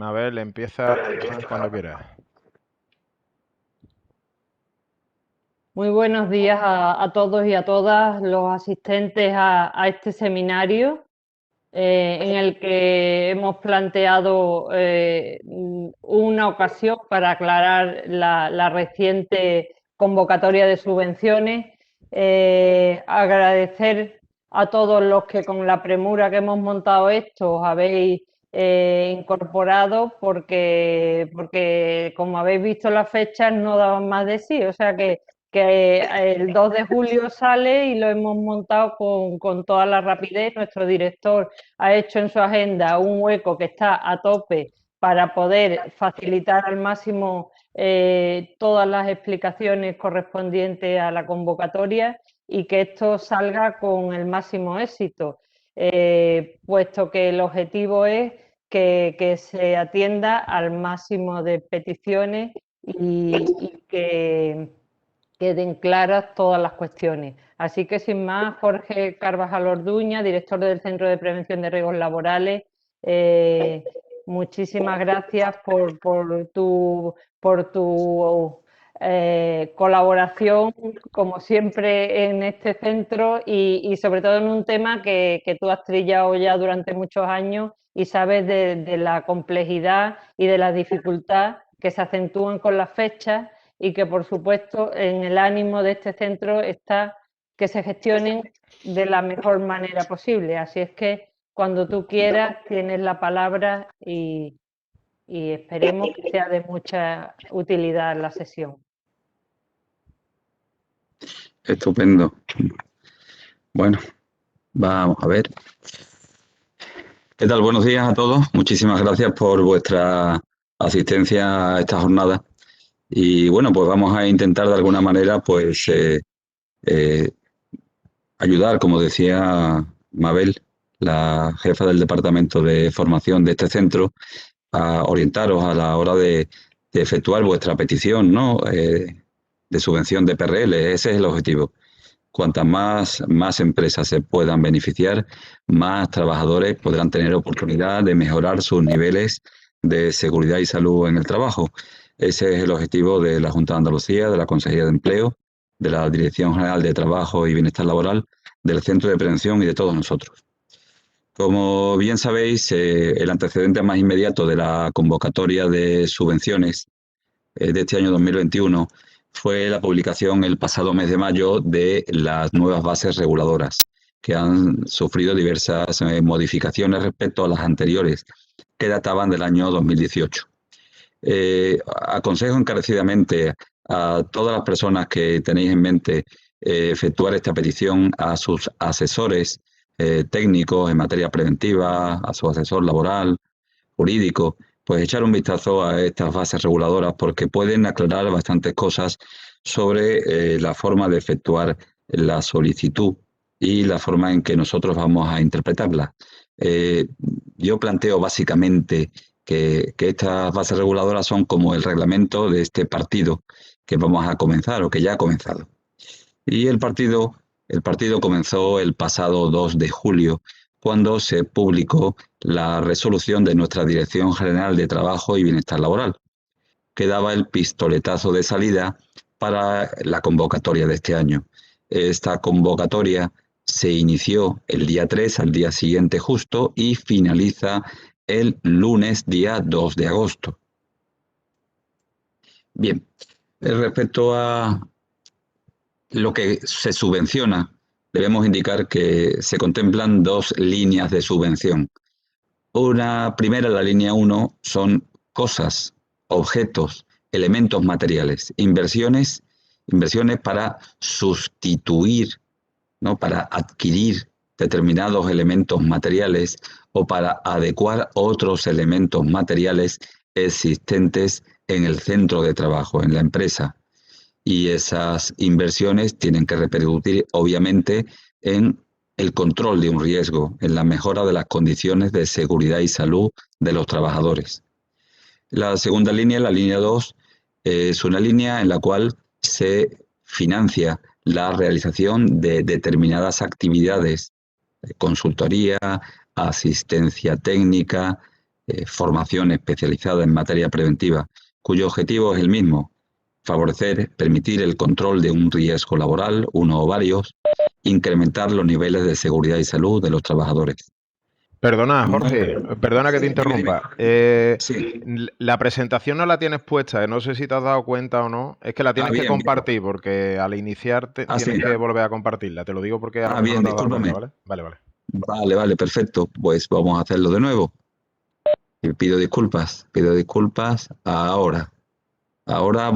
Mabel, empieza cuando quieras. Muy buenos días a todos y a todas los asistentes a este seminario en el que hemos planteado una ocasión para aclarar la reciente convocatoria de subvenciones. Agradecer a todos los que con la premura que hemos montado esto os habéis incorporado porque como habéis visto las fechas no daban más de sí, o sea que el 2 de julio sale y lo hemos montado con toda la rapidez. Nuestro director ha hecho en su agenda un hueco que está a tope para poder facilitar al máximo todas las explicaciones correspondientes a la convocatoria y que esto salga con el máximo éxito, puesto que el objetivo es que se atienda al máximo de peticiones y que queden claras todas las cuestiones. Así que sin más, Jorge Carvajal Orduña, director del Centro de Prevención de Riesgos Laborales, muchísimas gracias por tu colaboración, como siempre, en este centro y sobre todo en un tema que tú has trillado ya durante muchos años y sabes de la complejidad y de la dificultad que se acentúan con las fechas y que, por supuesto, en el ánimo de este centro está que se gestionen de la mejor manera posible. Así es que cuando tú quieras tienes la palabra y esperemos que sea de mucha utilidad la sesión. Estupendo. Bueno, vamos a ver. ¿Qué tal? Buenos días a todos. Muchísimas gracias por vuestra asistencia a esta jornada. Y bueno, pues vamos a intentar de alguna manera pues ayudar, como decía Mabel, la jefa del departamento de formación de este centro, a orientaros a la hora de efectuar vuestra petición, ¿no? De subvención de PRL. Ese es el objetivo. Cuantas más empresas se puedan beneficiar, más trabajadores podrán tener oportunidad de mejorar sus niveles de seguridad y salud en el trabajo. Ese es el objetivo de la Junta de Andalucía, de la Consejería de Empleo, de la Dirección General de Trabajo y Bienestar Laboral, del Centro de Prevención y de todos nosotros. Como bien sabéis, el antecedente más inmediato de la convocatoria de subvenciones de este año 2021 fue la publicación el pasado mes de mayo de las nuevas bases reguladoras, que han sufrido diversas modificaciones respecto a las anteriores, que databan del año 2018. Aconsejo encarecidamente a todas las personas que tenéis en mente efectuar esta petición a sus asesores técnicos en materia preventiva, a su asesor laboral, jurídico, pues echar un vistazo a estas bases reguladoras porque pueden aclarar bastantes cosas sobre la forma de efectuar la solicitud y la forma en que nosotros vamos a interpretarla. Yo planteo básicamente que estas bases reguladoras son como el reglamento de este partido que vamos a comenzar o que ya ha comenzado. Y el partido comenzó el pasado 2 de julio, cuando se publicó la resolución de nuestra Dirección General de Trabajo y Bienestar Laboral, que daba el pistoletazo de salida para la convocatoria de este año. Esta convocatoria se inició el día 3, al día siguiente justo, y finaliza el lunes día 2 de agosto. Bien, respecto a lo que se subvenciona, debemos indicar que se contemplan dos líneas de subvención. Una primera, la línea 1, son cosas, objetos, elementos materiales, inversiones para sustituir, ¿no? Para adquirir determinados elementos materiales o para adecuar otros elementos materiales existentes en el centro de trabajo, en la empresa. Y esas inversiones tienen que repercutir, obviamente, en el control de un riesgo, en la mejora de las condiciones de seguridad y salud de los trabajadores. La segunda línea, la línea 2, es una línea en la cual se financia la realización de determinadas actividades de consultoría, asistencia técnica, formación especializada en materia preventiva, cuyo objetivo es el mismo: permitir el control de un riesgo laboral, uno o varios, incrementar los niveles de seguridad y salud de los trabajadores. Perdona, Jorge, perdona que te Dime, dime. interrumpa. Sí. La presentación no la tienes puesta, no sé si te has dado cuenta o no. Es que la tienes que Bien, compartir porque al iniciar tienes sí. que volver a compartirla. Te lo digo porque a lo mejor Bien, no te has dado discúlpame. cuenta, ¿vale? Vale. Vale, perfecto. Pues vamos a hacerlo de nuevo. Y pido disculpas ahora. Ahora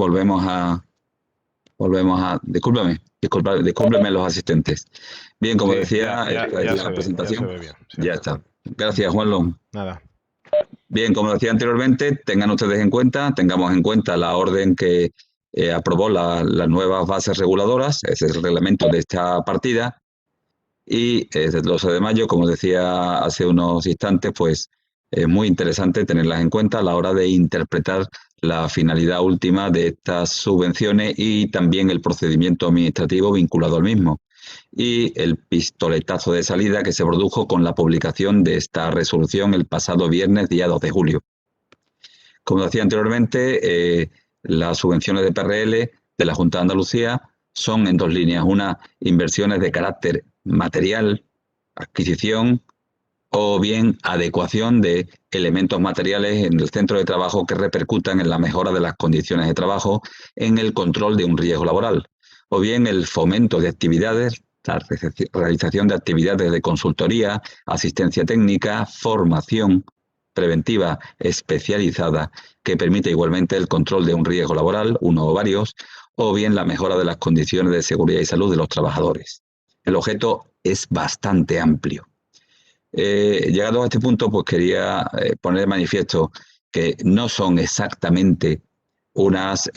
discúlpenme los asistentes. Bien, como Sí, decía, esta es la ya presentación. se ve bien. Sí. Ya está. Gracias, Juanlo. Nada. Bien, como decía anteriormente, tengamos en cuenta la orden que aprobó las nuevas bases reguladoras, ese es el reglamento de esta partida, y desde el 12 de mayo, como decía hace unos instantes, pues es muy interesante tenerlas en cuenta a la hora de interpretar la finalidad última de estas subvenciones y también el procedimiento administrativo vinculado al mismo. Y el pistoletazo de salida que se produjo con la publicación de esta resolución el pasado viernes, día 2 de julio. Como decía anteriormente, las subvenciones de PRL de la Junta de Andalucía son en dos líneas. Una, inversiones de carácter material, adquisición, o bien adecuación de elementos materiales en el centro de trabajo que repercutan en la mejora de las condiciones de trabajo, en el control de un riesgo laboral, o bien el fomento de actividades, la realización de actividades de consultoría, asistencia técnica, formación preventiva especializada que permite igualmente el control de un riesgo laboral, uno o varios, o bien la mejora de las condiciones de seguridad y salud de los trabajadores. El objeto es bastante amplio. Llegado a este punto, pues quería poner de manifiesto que no son exactamente unas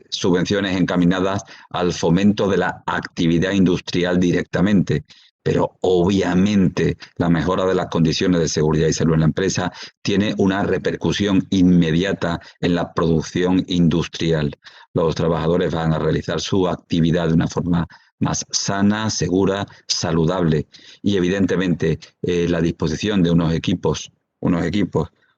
subvenciones encaminadas al fomento de la actividad industrial directamente, pero obviamente la mejora de las condiciones de seguridad y salud en la empresa tiene una repercusión inmediata en la producción industrial. Los trabajadores van a realizar su actividad de una forma más sana, segura, saludable y evidentemente la disposición de unos equipos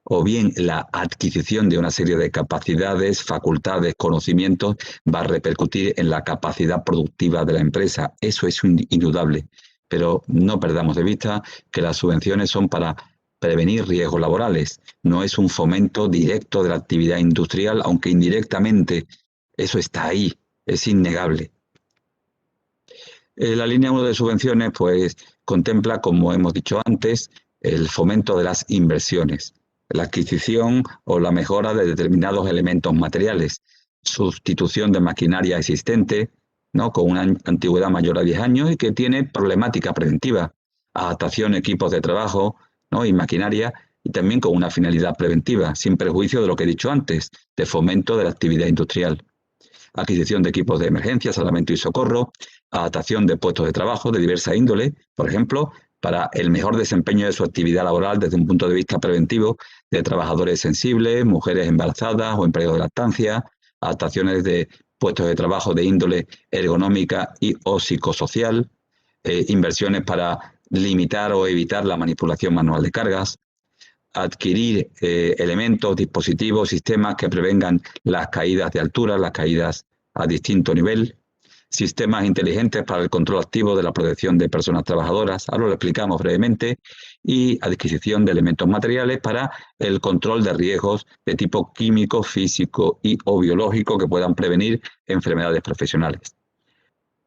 o bien la adquisición de una serie de capacidades, facultades, conocimientos, va a repercutir en la capacidad productiva de la empresa. Eso es indudable. Pero no perdamos de vista que las subvenciones son para prevenir riesgos laborales. No es un fomento directo de la actividad industrial, aunque indirectamente eso está ahí, es innegable. La línea 1 de subvenciones pues contempla, como hemos dicho antes, el fomento de las inversiones, la adquisición o la mejora de determinados elementos materiales, sustitución de maquinaria existente, ¿no?, con una antigüedad mayor a 10 años y que tiene problemática preventiva, adaptación de equipos de trabajo, ¿no?, y maquinaria, y también con una finalidad preventiva, sin perjuicio de lo que he dicho antes, de fomento de la actividad industrial. Adquisición de equipos de emergencia, salvamento y socorro, adaptación de puestos de trabajo de diversa índole, por ejemplo, para el mejor desempeño de su actividad laboral desde un punto de vista preventivo de trabajadores sensibles, mujeres embarazadas o en periodo de lactancia, adaptaciones de puestos de trabajo de índole ergonómica y o psicosocial, inversiones para limitar o evitar la manipulación manual de cargas, adquirir elementos, dispositivos, sistemas que prevengan las caídas de altura, las caídas a distinto nivel, sistemas inteligentes para el control activo de la protección de personas trabajadoras, ahora lo explicamos brevemente, y adquisición de elementos materiales para el control de riesgos de tipo químico, físico y o biológico que puedan prevenir enfermedades profesionales.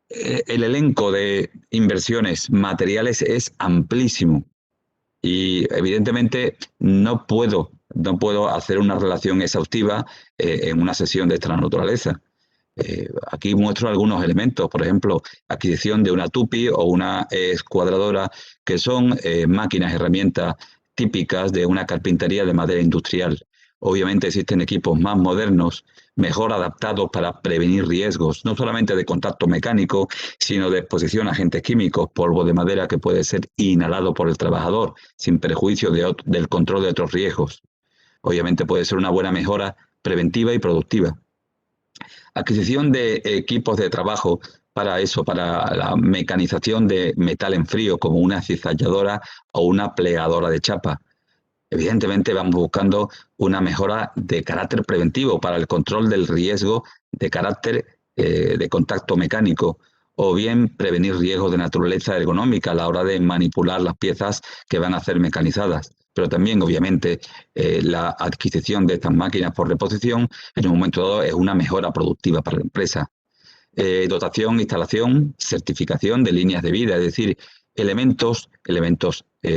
El elenco de inversiones materiales es amplísimo. Y evidentemente no puedo hacer una relación exhaustiva en una sesión de esta naturaleza. Aquí muestro algunos elementos, por ejemplo, adquisición de una tupi o una escuadradora, que son máquinas, herramientas típicas de una carpintería de madera industrial. Obviamente existen equipos más modernos, mejor adaptados para prevenir riesgos, no solamente de contacto mecánico, sino de exposición a agentes químicos, polvo de madera que puede ser inhalado por el trabajador, sin perjuicio del control de otros riesgos. Obviamente puede ser una buena mejora preventiva y productiva. Adquisición de equipos de trabajo para eso, para la mecanización de metal en frío, como una cizalladora o una plegadora de chapa. Evidentemente vamos buscando una mejora de carácter preventivo para el control del riesgo de carácter de contacto mecánico, o bien prevenir riesgos de naturaleza ergonómica a la hora de manipular las piezas que van a ser mecanizadas. Pero también, obviamente, la adquisición de estas máquinas por reposición en un momento dado es una mejora productiva para la empresa. Dotación, instalación, certificación de líneas de vida, es decir, elementos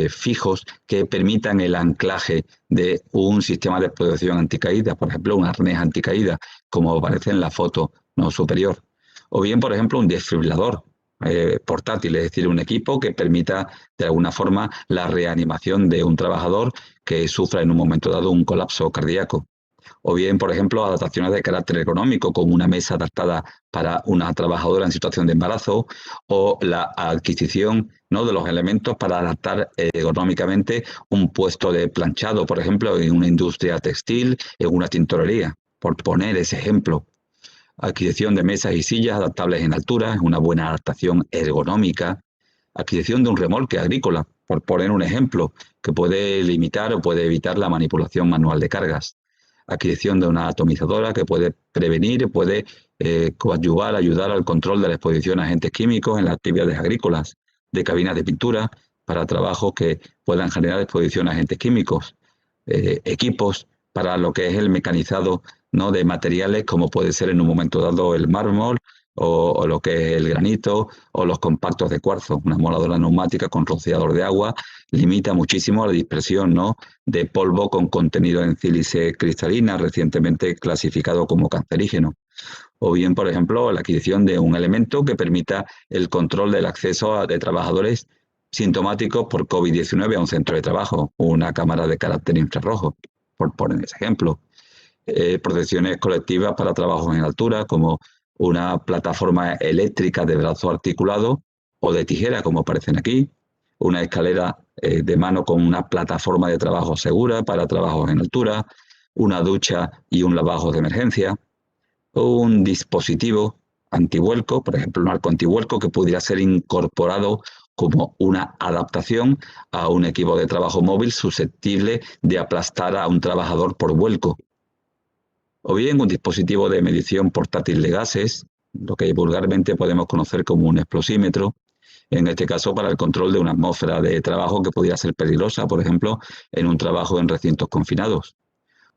fijos que permitan el anclaje de un sistema de protección anticaída, por ejemplo, un arnés anticaída, como aparece en la foto no superior. O bien, por ejemplo, un desfibrilador portátil, es decir, un equipo que permita de alguna forma la reanimación de un trabajador que sufra en un momento dado un colapso cardíaco. O bien, por ejemplo, adaptaciones de carácter económico, como una mesa adaptada para una trabajadora en situación de embarazo, o la adquisición, ¿no?, de los elementos para adaptar ergonómicamente un puesto de planchado, por ejemplo, en una industria textil, en una tintorería, por poner ese ejemplo. Adquisición de mesas y sillas adaptables en altura, es una buena adaptación ergonómica. Adquisición de un remolque agrícola, por poner un ejemplo, que puede limitar o puede evitar la manipulación manual de cargas. Adquisición de una atomizadora que puede prevenir, puede coadyuvar, ayudar al control de la exposición a agentes químicos en las actividades agrícolas. De cabinas de pintura para trabajos que puedan generar exposición a agentes químicos. Equipos para lo que es el mecanizado, ¿no?, de materiales como puede ser en un momento dado el mármol o lo que es el granito o los compactos de cuarzo. Una moladora neumática con rociador de agua limita muchísimo la dispersión, ¿no?, de polvo con contenido en sílice cristalina, recientemente clasificado como cancerígeno. O bien, por ejemplo, la adquisición de un elemento que permita el control del acceso de trabajadores sintomáticos por COVID-19 a un centro de trabajo, una cámara de carácter infrarrojo, por poner ese ejemplo. Protecciones colectivas para trabajos en altura, como una plataforma eléctrica de brazo articulado o de tijera, como aparecen aquí, una escalera de mano con una plataforma de trabajo segura para trabajos en altura, una ducha y un lavabo de emergencia, un dispositivo antivuelco, por ejemplo, un arco antivuelco que pudiera ser incorporado como una adaptación a un equipo de trabajo móvil susceptible de aplastar a un trabajador por vuelco. O bien un dispositivo de medición portátil de gases, lo que vulgarmente podemos conocer como un explosímetro, en este caso para el control de una atmósfera de trabajo que pudiera ser peligrosa, por ejemplo, en un trabajo en recintos confinados.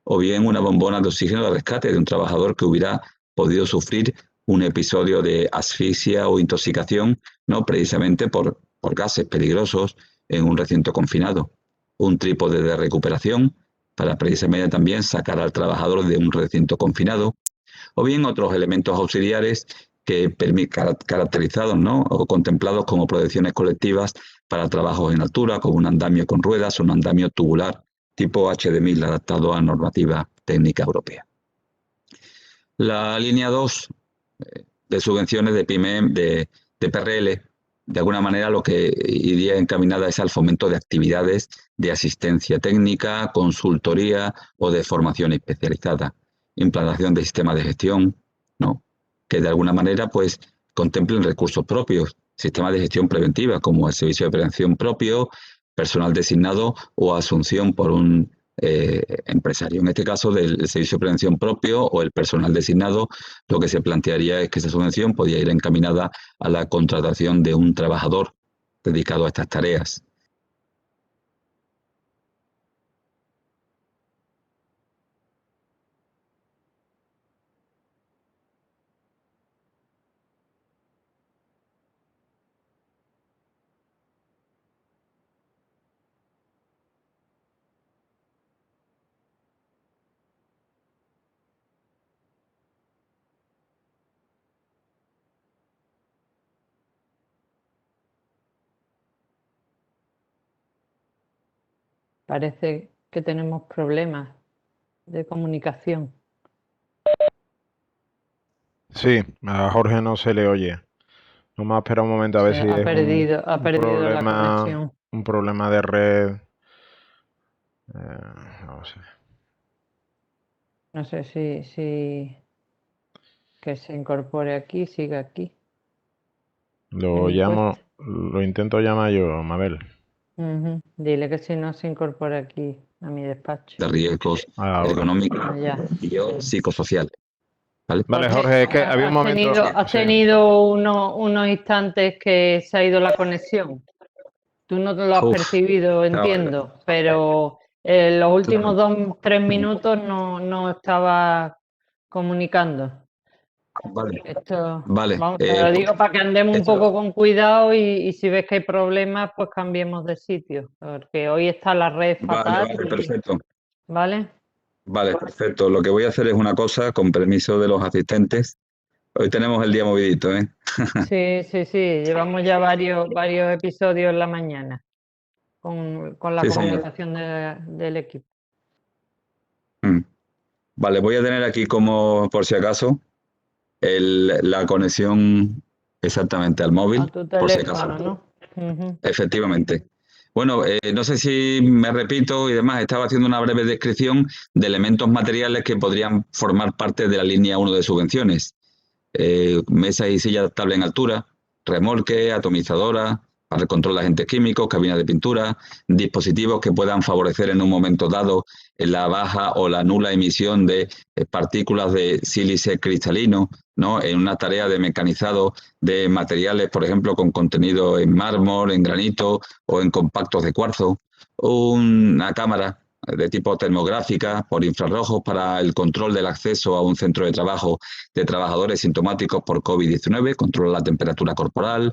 O bien una bombona de oxígeno de rescate de un trabajador que hubiera podido sufrir un episodio de asfixia o intoxicación, no precisamente por gases peligrosos en un recinto confinado. Un trípode de recuperación para precisamente también sacar al trabajador de un recinto confinado, o bien otros elementos auxiliares que caracterizados, ¿no?, o contemplados como protecciones colectivas para trabajos en altura, como un andamio con ruedas o un andamio tubular tipo HD1000 adaptado a normativa técnica europea. La línea 2 de subvenciones de PYME, de PRL, de alguna manera lo que iría encaminada es al fomento de actividades de asistencia técnica, consultoría o de formación especializada, implantación de sistemas de gestión, ¿no?, que de alguna manera pues contemplen recursos propios, sistemas de gestión preventiva como el servicio de prevención propio, personal designado o asunción por un empresario. En este caso, del servicio de prevención propio o el personal designado, lo que se plantearía es que esa subvención podía ir encaminada a la contratación de un trabajador dedicado a estas tareas. Parece que tenemos problemas de comunicación. Sí, a Jorge no se le oye. Vamos a esperar un momento a ver si Ha es perdido la problema, conexión. un problema de red. Vamos a ver. No sé si que se incorpore aquí, siga aquí. Lo intento llamar yo, Mabel. Dile que si no se incorpora aquí. a mi despacho. de riesgos Ahora. económicos Ya. y psicosociales. ¿Vale? Vale, Jorge, Jorge, es que había un momento. Has Sí. tenido unos instantes que se ha ido la conexión. Tú no te lo has Uf, percibido, entiendo, pero en los últimos 2-3 minutos no estaba comunicando. Vale, Esto, vale. vamos, te lo digo para que andemos un esto- poco con cuidado y si ves que hay problemas, pues cambiemos de sitio, porque hoy está la red Vale, fatal, vale, perfecto. ¿vale? Vale, perfecto. Lo que voy a hacer es una cosa, con permiso de los asistentes. Hoy tenemos el día movidito, ¿eh? Sí, llevamos ya varios episodios en la mañana con la Sí, señor. comunicación del equipo. Mm. Vale, voy a tener aquí como, por si acaso, la conexión exactamente al A móvil, tu por si acaso. teléfono, ¿no? Ujú. Efectivamente. Bueno, no sé si me repito y demás, estaba haciendo una breve descripción de elementos materiales que podrían formar parte de la línea 1 de subvenciones. Mesas y sillas adaptables en altura, remolque, atomizadora, para el control de agentes químicos, cabinas de pintura, dispositivos que puedan favorecer en un momento dado la baja o la nula emisión de partículas de sílice cristalino, ¿no? En una tarea de mecanizado de materiales, por ejemplo, con contenido en mármol, en granito o en compactos de cuarzo, una cámara de tipo termográfica por infrarrojos para el control del acceso a un centro de trabajo de trabajadores sintomáticos por COVID-19, controla la temperatura corporal,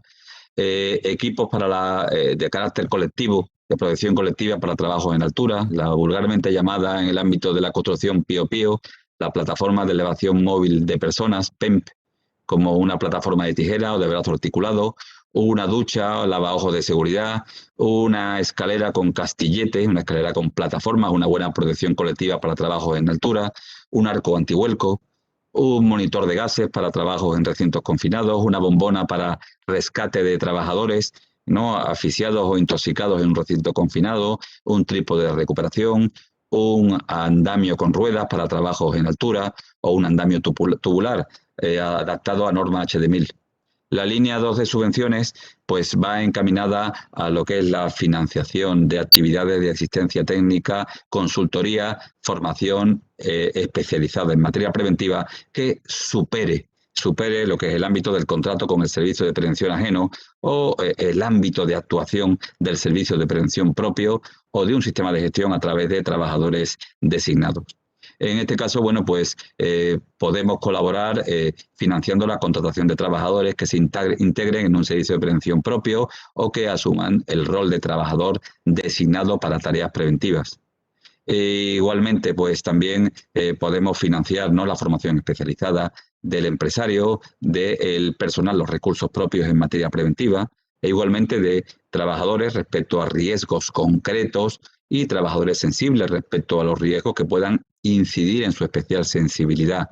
equipos de carácter colectivo, de protección colectiva para trabajos en altura, la vulgarmente llamada en el ámbito de la construcción Pío Pío, la plataforma de elevación móvil de personas, PEMP, como una plataforma de tijera o de brazo articulado, una ducha, lavaojos de seguridad, una escalera con castillete, una escalera con plataformas, una buena protección colectiva para trabajos en altura, un arco antivuelco, un monitor de gases para trabajos en recintos confinados, una bombona para rescate de trabajadores no asfixiados o intoxicados en un recinto confinado, un trípode de recuperación, un andamio con ruedas para trabajos en altura o un andamio tubular adaptado a norma HD1000. La línea 2 de subvenciones pues va encaminada a lo que es la financiación de actividades de asistencia técnica, consultoría, formación especializada en materia preventiva que supere lo que es el ámbito del contrato con el servicio de prevención ajeno o el ámbito de actuación del servicio de prevención propio o de un sistema de gestión a través de trabajadores designados. En este caso, bueno, pues podemos colaborar financiando la contratación de trabajadores que se integren en un servicio de prevención propio o que asuman el rol de trabajador designado para tareas preventivas. Igualmente, pues también podemos financiar, ¿no?, la formación especializada del empresario, del personal, los recursos propios en materia preventiva, e igualmente de trabajadores respecto a riesgos concretos y trabajadores sensibles respecto a los riesgos que puedan incidir en su especial sensibilidad.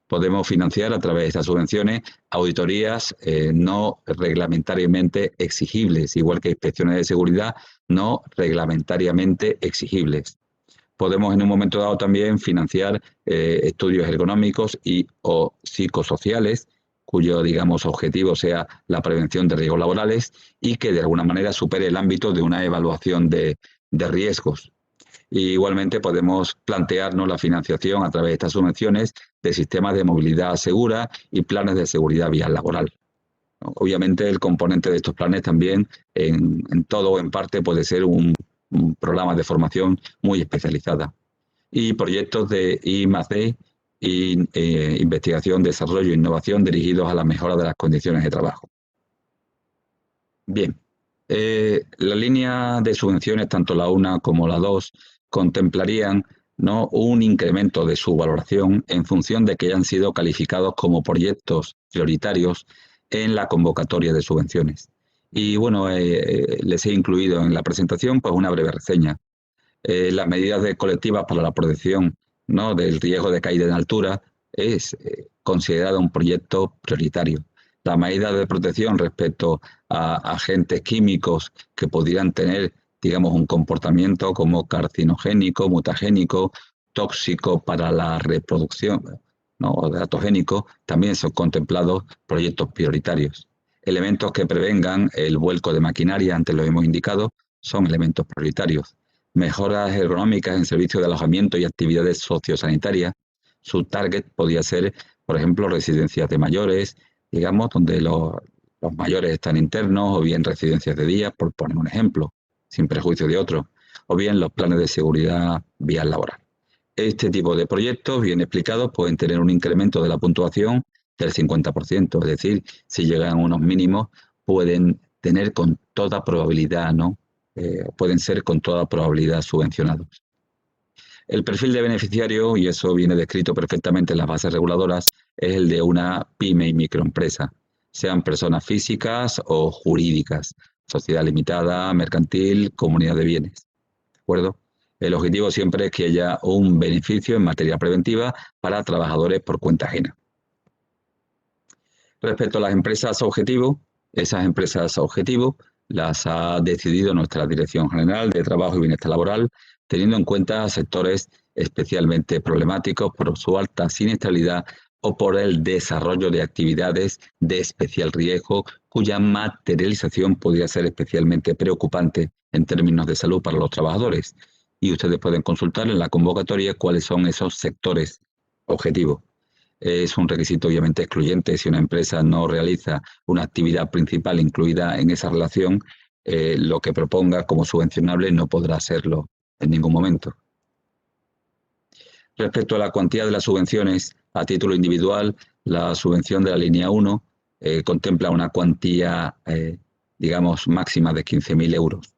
Podemos financiar a través de estas subvenciones auditorías no reglamentariamente exigibles, igual que inspecciones de seguridad no reglamentariamente exigibles. Podemos en un momento dado también financiar estudios ergonómicos y o psicosociales, cuyo, digamos, objetivo sea la prevención de riesgos laborales y que de alguna manera supere el ámbito de una evaluación de riesgos. Y igualmente podemos plantearnos la financiación a través de estas subvenciones de sistemas de movilidad segura y planes de seguridad vial laboral. Obviamente el componente de estos planes también en todo o en parte puede ser un programa de formación muy especializada. Y proyectos de I+D y investigación, desarrollo e innovación dirigidos a la mejora de las condiciones de trabajo. Bien, la línea de subvenciones, tanto la 1 como la 2, contemplarían, ¿no?, un incremento de su valoración en función de que hayan sido calificados como proyectos prioritarios en la convocatoria de subvenciones. Y bueno, les he incluido en la presentación pues una breve reseña. Las medidas colectivas para la protección, ¿no?, del riesgo de caída en altura es considerado un proyecto prioritario. Las medidas de protección respecto a agentes químicos que pudieran tener, digamos, un comportamiento como carcinogénico, mutagénico, tóxico para la reproducción, ¿no?, o teratogénico, también son contemplados proyectos prioritarios. Elementos que prevengan el vuelco de maquinaria, antes lo hemos indicado, son elementos prioritarios. mejoras ergonómicas en servicios de alojamiento y actividades sociosanitarias. Su target podía ser, por ejemplo, residencias de mayores, digamos, donde los mayores están internos, o bien residencias de día, por poner un ejemplo, sin perjuicio de otros, o bien los planes de seguridad vial laboral. Este tipo de proyectos, bien explicados, pueden tener un incremento de la puntuación del 50%, es decir, si llegan a unos mínimos, pueden tener con toda probabilidad, ¿no? Pueden ser con toda probabilidad subvencionados. El perfil de beneficiario, y eso viene descrito perfectamente en las bases reguladoras, es el de una pyme y microempresa, sean personas físicas o jurídicas, sociedad limitada, mercantil, comunidad de bienes. ¿De acuerdo? El objetivo siempre es que haya un beneficio en materia preventiva para trabajadores por cuenta ajena. Respecto a las empresas objetivo, esas empresas objetivo las ha decidido nuestra Dirección General de Trabajo y Bienestar Laboral, teniendo en cuenta sectores especialmente problemáticos por su alta siniestralidad o por el desarrollo de actividades de especial riesgo, cuya materialización podría ser especialmente preocupante en términos de salud para los trabajadores. Y ustedes pueden consultar en la convocatoria cuáles son esos sectores objetivos. Es un requisito obviamente excluyente. Si una empresa no realiza una actividad principal incluida en esa relación, lo que proponga como subvencionable no podrá hacerlo en ningún momento. Respecto a la cuantía de las subvenciones a título individual, la subvención de la línea 1 contempla una cuantía, digamos, máxima de 15.000 euros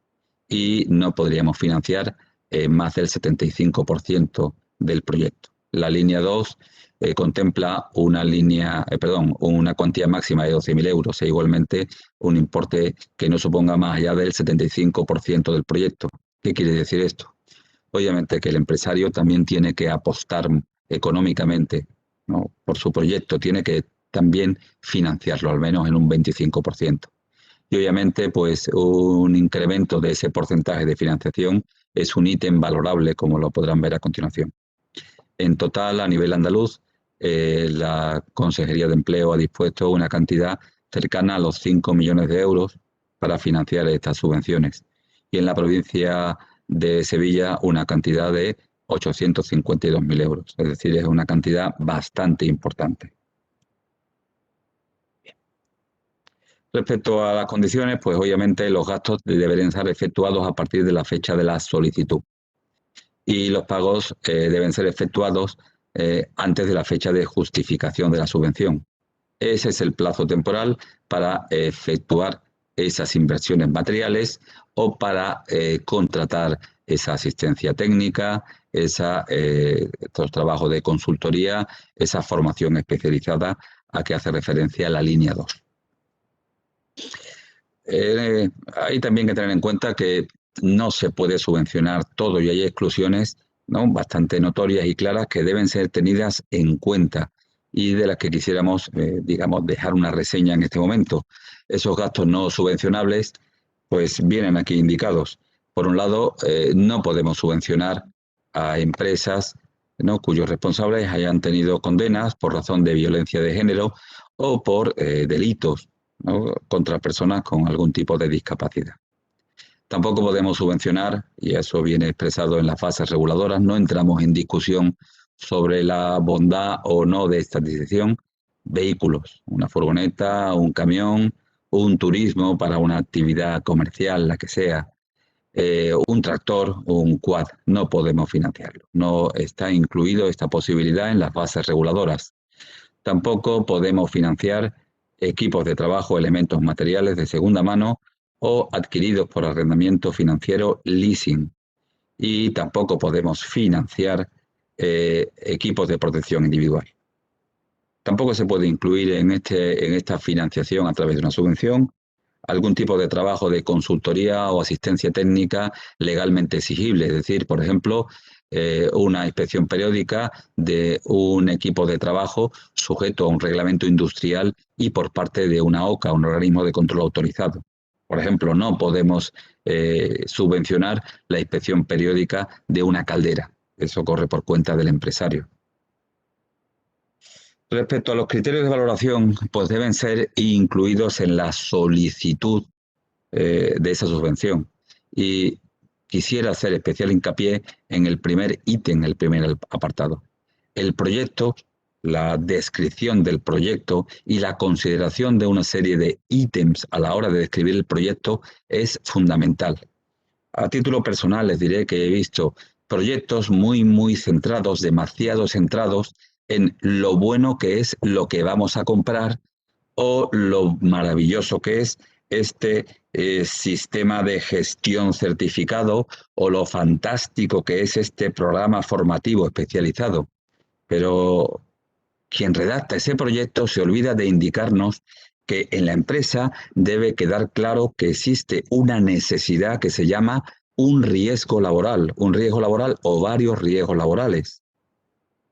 y no podríamos financiar más del 75% del proyecto. La línea 2 contempla una cuantía máxima de 12.000 euros e igualmente un importe que no suponga más allá del 75% del proyecto. ¿Qué quiere decir esto? Obviamente que el empresario también tiene que apostar económicamente, ¿no?, por su proyecto, tiene que también financiarlo al menos en un 25%. Y obviamente pues un incremento de ese porcentaje de financiación es un ítem valorable, como lo podrán ver a continuación. En total, a nivel andaluz, la Consejería de Empleo ha dispuesto una cantidad cercana a los 5 millones de euros para financiar estas subvenciones. Y en la provincia de Sevilla, una cantidad de 852.000 euros. Es decir, es una cantidad bastante importante. Respecto a las condiciones, pues obviamente los gastos deberían ser efectuados a partir de la fecha de la solicitud. Y los pagos deben ser efectuados antes de la fecha de justificación de la subvención. Ese es el plazo temporal para efectuar esas inversiones materiales o para contratar esa asistencia técnica, estos trabajos de consultoría, esa formación especializada a que hace referencia la línea 2. Hay también que tener en cuenta que no se puede subvencionar todo y hay exclusiones, ¿no?, bastante notorias y claras que deben ser tenidas en cuenta y de las que quisiéramos, digamos, dejar una reseña en este momento. Esos gastos no subvencionables pues vienen aquí indicados. Por un lado, no podemos subvencionar a empresas, ¿no?, cuyos responsables hayan tenido condenas por razón de violencia de género o por delitos, ¿no?, contra personas con algún tipo de discapacidad. Tampoco podemos subvencionar, y eso viene expresado en las fases reguladoras, no entramos en discusión sobre la bondad o no de esta decisión, vehículos, una furgoneta, un camión, un turismo para una actividad comercial, la que sea, un tractor o un quad, no podemos financiarlo. No está incluido esta posibilidad en las bases reguladoras. Tampoco podemos financiar equipos de trabajo, elementos materiales de segunda mano o adquiridos por arrendamiento financiero, leasing. Y tampoco podemos financiar equipos de protección individual. Tampoco se puede incluir en esta financiación a través de una subvención algún tipo de trabajo de consultoría o asistencia técnica legalmente exigible, es decir, por ejemplo, una inspección periódica de un equipo de trabajo sujeto a un reglamento industrial y por parte de una OCA, un organismo de control autorizado. Por ejemplo, no podemos subvencionar la inspección periódica de una caldera. Eso corre por cuenta del empresario. Respecto a los criterios de valoración, pues deben ser incluidos en la solicitud de esa subvención. Y quisiera hacer especial hincapié en el primer ítem, el primer apartado. El proyecto, la descripción del proyecto y la consideración de una serie de ítems a la hora de describir el proyecto es fundamental. A título personal les diré que he visto proyectos muy centrados, demasiado centrados en lo bueno que es lo que vamos a comprar o lo maravilloso que es este sistema de gestión certificado o lo fantástico que es este programa formativo especializado. Pero quien redacta ese proyecto se olvida de indicarnos que en la empresa debe quedar claro que existe una necesidad que se llama un riesgo laboral o varios riesgos laborales.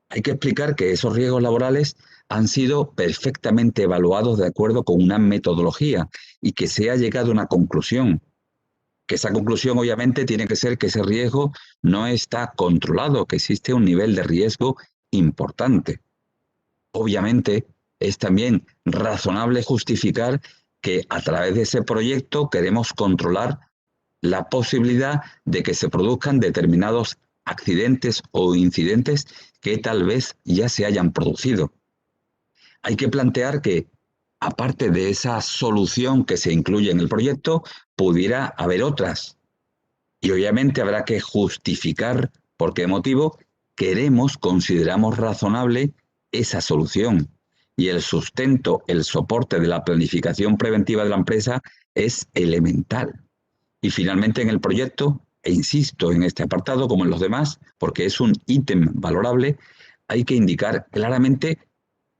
Hay que explicar que esos riesgos laborales han sido perfectamente evaluados de acuerdo con una metodología y que se ha llegado a una conclusión. Que esa conclusión obviamente tiene que ser que ese riesgo no está controlado, que existe un nivel de riesgo importante. Obviamente es también razonable justificar que a través de ese proyecto queremos controlar la posibilidad de que se produzcan determinados accidentes o incidentes que tal vez ya se hayan producido. Hay que plantear que, aparte de esa solución que se incluye en el proyecto, pudiera haber otras. Y obviamente habrá que justificar por qué motivo consideramos razonable esa solución. Y el sustento, el soporte de la planificación preventiva de la empresa es elemental. Y finalmente en el proyecto, e insisto en este apartado como en los demás, porque es un ítem valorable, hay que indicar claramente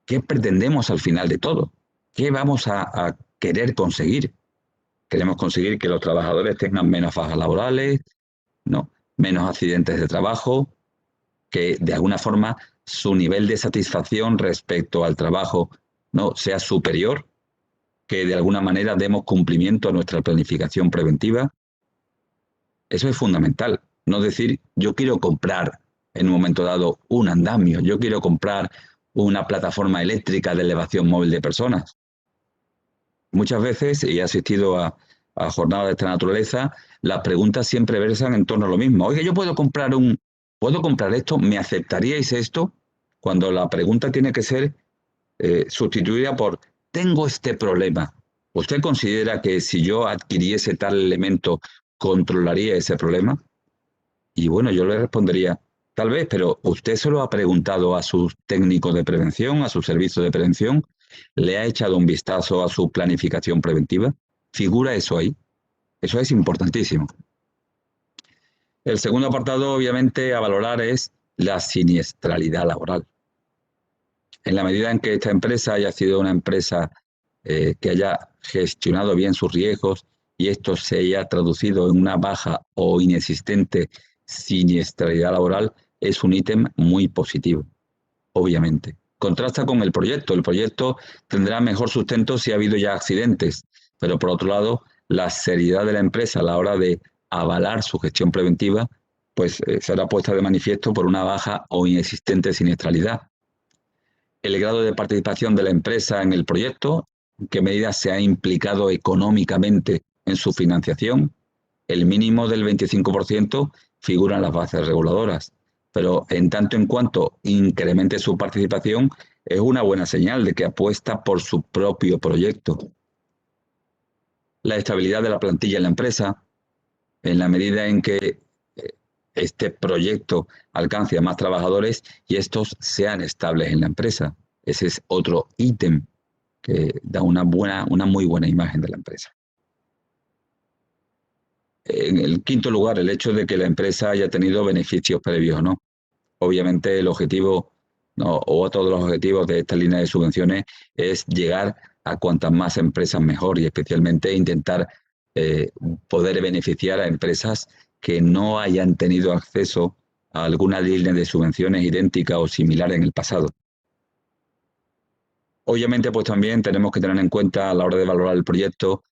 qué pretendemos al final de todo, qué vamos a querer conseguir. Queremos conseguir que los trabajadores tengan menos bajas laborales, ¿no? Menos accidentes de trabajo, que de alguna forma su nivel de satisfacción respecto al trabajo no sea superior, que de alguna manera demos cumplimiento a nuestra planificación preventiva. Eso es fundamental. No decir, yo quiero comprar en un momento dado un andamio, yo quiero comprar una plataforma eléctrica de elevación móvil de personas. Muchas veces, y he asistido a jornadas de esta naturaleza, las preguntas siempre versan en torno a lo mismo. Oye, yo puedo comprar esto, ¿me aceptaríais esto? Cuando la pregunta tiene que ser sustituida por, tengo este problema. ¿Usted considera que si yo adquiriese tal elemento, controlaría ese problema? Y bueno, yo le respondería, tal vez, pero ¿usted se lo ha preguntado a sus técnicos de prevención, a su servicio de prevención? ¿Le ha echado un vistazo a su planificación preventiva? ¿Figura eso ahí? Eso es importantísimo. El segundo apartado, obviamente, a valorar es la siniestralidad laboral. En la medida en que esta empresa haya sido una empresa que haya gestionado bien sus riesgos y esto se haya traducido en una baja o inexistente siniestralidad laboral, es un ítem muy positivo, obviamente. Contrasta con el proyecto. El proyecto tendrá mejor sustento si ha habido ya accidentes, pero por otro lado, la seriedad de la empresa a la hora de avalar su gestión preventiva, pues será puesta de manifiesto por una baja o inexistente siniestralidad. El grado de participación de la empresa en el proyecto, en qué medida se ha implicado económicamente en su financiación. El mínimo del 25% figura en las bases reguladoras, pero en tanto en cuanto incremente su participación, es una buena señal de que apuesta por su propio proyecto. La estabilidad de la plantilla en la empresa, en la medida en que este proyecto alcance a más trabajadores y estos sean estables en la empresa. Ese es otro ítem que da una muy buena imagen de la empresa. En el quinto lugar, el hecho de que la empresa haya tenido beneficios previos, ¿no? Obviamente el objetivo, ¿no?, o todos los objetivos de esta línea de subvenciones es llegar a cuantas más empresas mejor y especialmente intentar poder beneficiar a empresas que no hayan tenido acceso a alguna línea de subvenciones idéntica o similar en el pasado. Obviamente, pues también tenemos que tener en cuenta a la hora de valorar el proyecto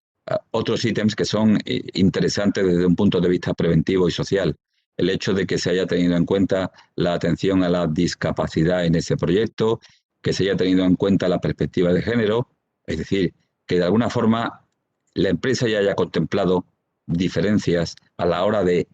otros ítems que son interesantes desde un punto de vista preventivo y social. El hecho de que se haya tenido en cuenta la atención a la discapacidad en ese proyecto, que se haya tenido en cuenta la perspectiva de género, es decir, que de alguna forma la empresa ya haya contemplado diferencias a la hora de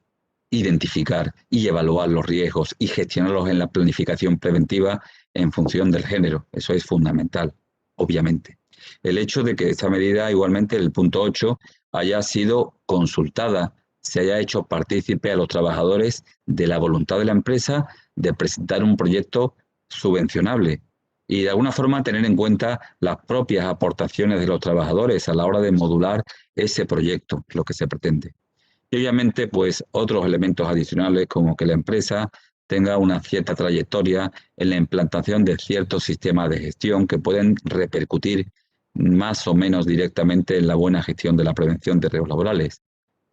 identificar y evaluar los riesgos y gestionarlos en la planificación preventiva en función del género. Eso es fundamental, obviamente. El hecho de que esta medida, igualmente, el punto 8, haya sido consultada, se haya hecho partícipe a los trabajadores de la voluntad de la empresa de presentar un proyecto subvencionable y de alguna forma tener en cuenta las propias aportaciones de los trabajadores a la hora de modular ese proyecto, lo que se pretende. Y obviamente, pues otros elementos adicionales como que la empresa tenga una cierta trayectoria en la implantación de ciertos sistemas de gestión que pueden repercutir más o menos directamente en la buena gestión de la prevención de riesgos laborales.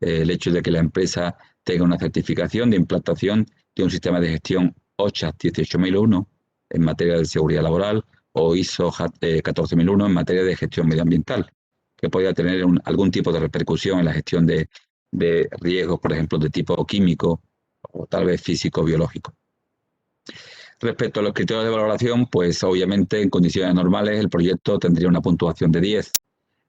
El hecho de que la empresa tenga una certificación de implantación de un sistema de gestión OSHA 18001 en materia de seguridad laboral o ISO 14001 en materia de gestión medioambiental, que podría tener algún tipo de repercusión en la gestión de riesgos, por ejemplo, de tipo químico o tal vez físico-biológico. Respecto a los criterios de valoración, pues obviamente en condiciones normales el proyecto tendría una puntuación de 10.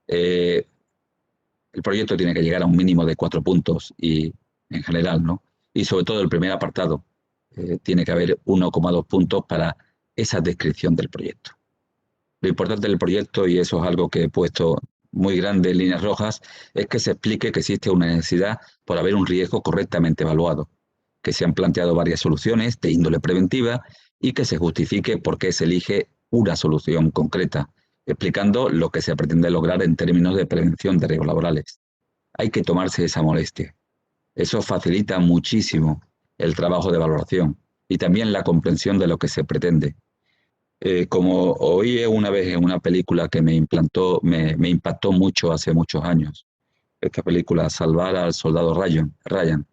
El proyecto tiene que llegar a un mínimo de 4 puntos y en general, ¿no? Y sobre todo el primer apartado, tiene que haber 1,2 puntos para esa descripción del proyecto. Lo importante del proyecto, y eso es algo que he puesto muy grande en líneas rojas, es que se explique que existe una necesidad por haber un riesgo correctamente evaluado, que se han planteado varias soluciones de índole preventiva y que se justifique por qué se elige una solución concreta, explicando lo que se pretende lograr en términos de prevención de riesgos laborales. Hay que tomarse esa molestia. Eso facilita muchísimo el trabajo de valoración y también la comprensión de lo que se pretende. Como oí una vez en una película que me impactó mucho hace muchos años, esta película Salvar al soldado Ryan,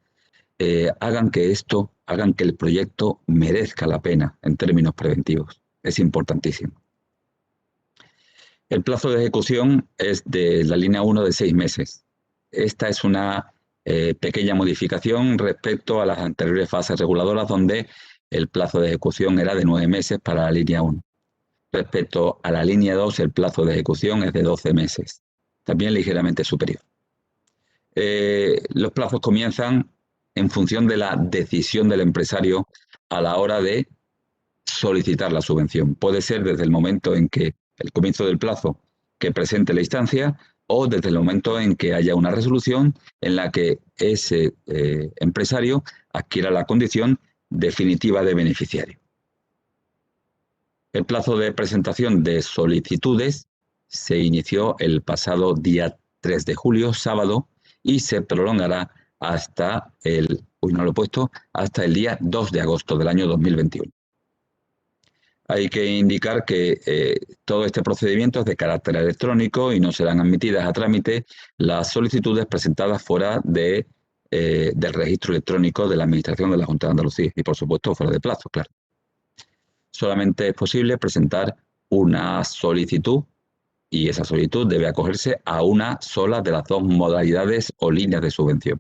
hagan que el proyecto merezca la pena en términos preventivos. Es importantísimo. El plazo de ejecución es de la línea 1 de 6 meses. Esta es una pequeña modificación respecto a las anteriores fases reguladoras donde el plazo de ejecución era de 9 meses para la línea 1. Respecto a la línea 2, el plazo de ejecución es de 12 meses, también ligeramente superior. Los plazos comienzan en función de la decisión del empresario a la hora de solicitar la subvención. Puede ser desde el momento en que el comienzo del plazo que presente la instancia o desde el momento en que haya una resolución en la que ese empresario adquiera la condición definitiva de beneficiario. El plazo de presentación de solicitudes se inició el pasado día 3 de julio, sábado, y se prolongará hasta hasta el día 2 de agosto del año 2021. Hay que indicar que todo este procedimiento es de carácter electrónico y no serán admitidas a trámite las solicitudes presentadas fuera del registro electrónico de la Administración de la Junta de Andalucía y, por supuesto, fuera de plazo, claro. Solamente es posible presentar una solicitud y esa solicitud debe acogerse a una sola de las dos modalidades o líneas de subvención.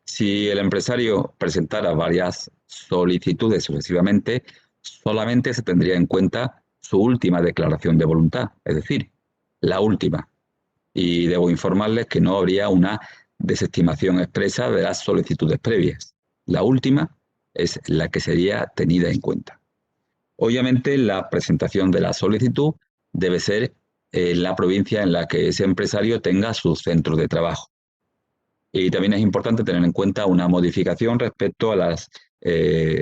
Si el empresario presentara varias solicitudes sucesivamente, solamente se tendría en cuenta su última declaración de voluntad, es decir, la última. Y debo informarles que no habría una desestimación expresa de las solicitudes previas. La última es la que sería tenida en cuenta. Obviamente, la presentación de la solicitud debe ser en la provincia en la que ese empresario tenga su centro de trabajo. Y también es importante tener en cuenta una modificación respecto a las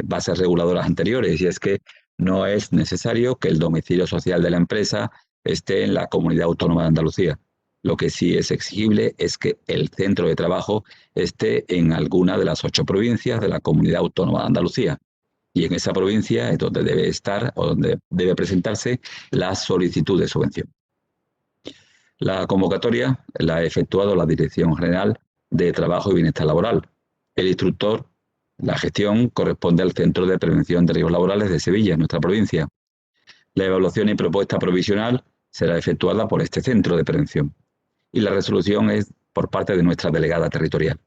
bases reguladoras anteriores, y es que no es necesario que el domicilio social de la empresa esté en la Comunidad Autónoma de Andalucía. Lo que sí es exigible es que el centro de trabajo esté en alguna de las 8 provincias de la Comunidad Autónoma de Andalucía. Y en esa provincia es donde debe estar o donde debe presentarse la solicitud de subvención. La convocatoria la ha efectuado la Dirección General de Trabajo y Bienestar Laboral. El instructor, la gestión, corresponde al Centro de Prevención de Riesgos Laborales de Sevilla, en nuestra provincia. La evaluación y propuesta provisional será efectuada por este centro de prevención. Y la resolución es por parte de nuestra delegada territorial.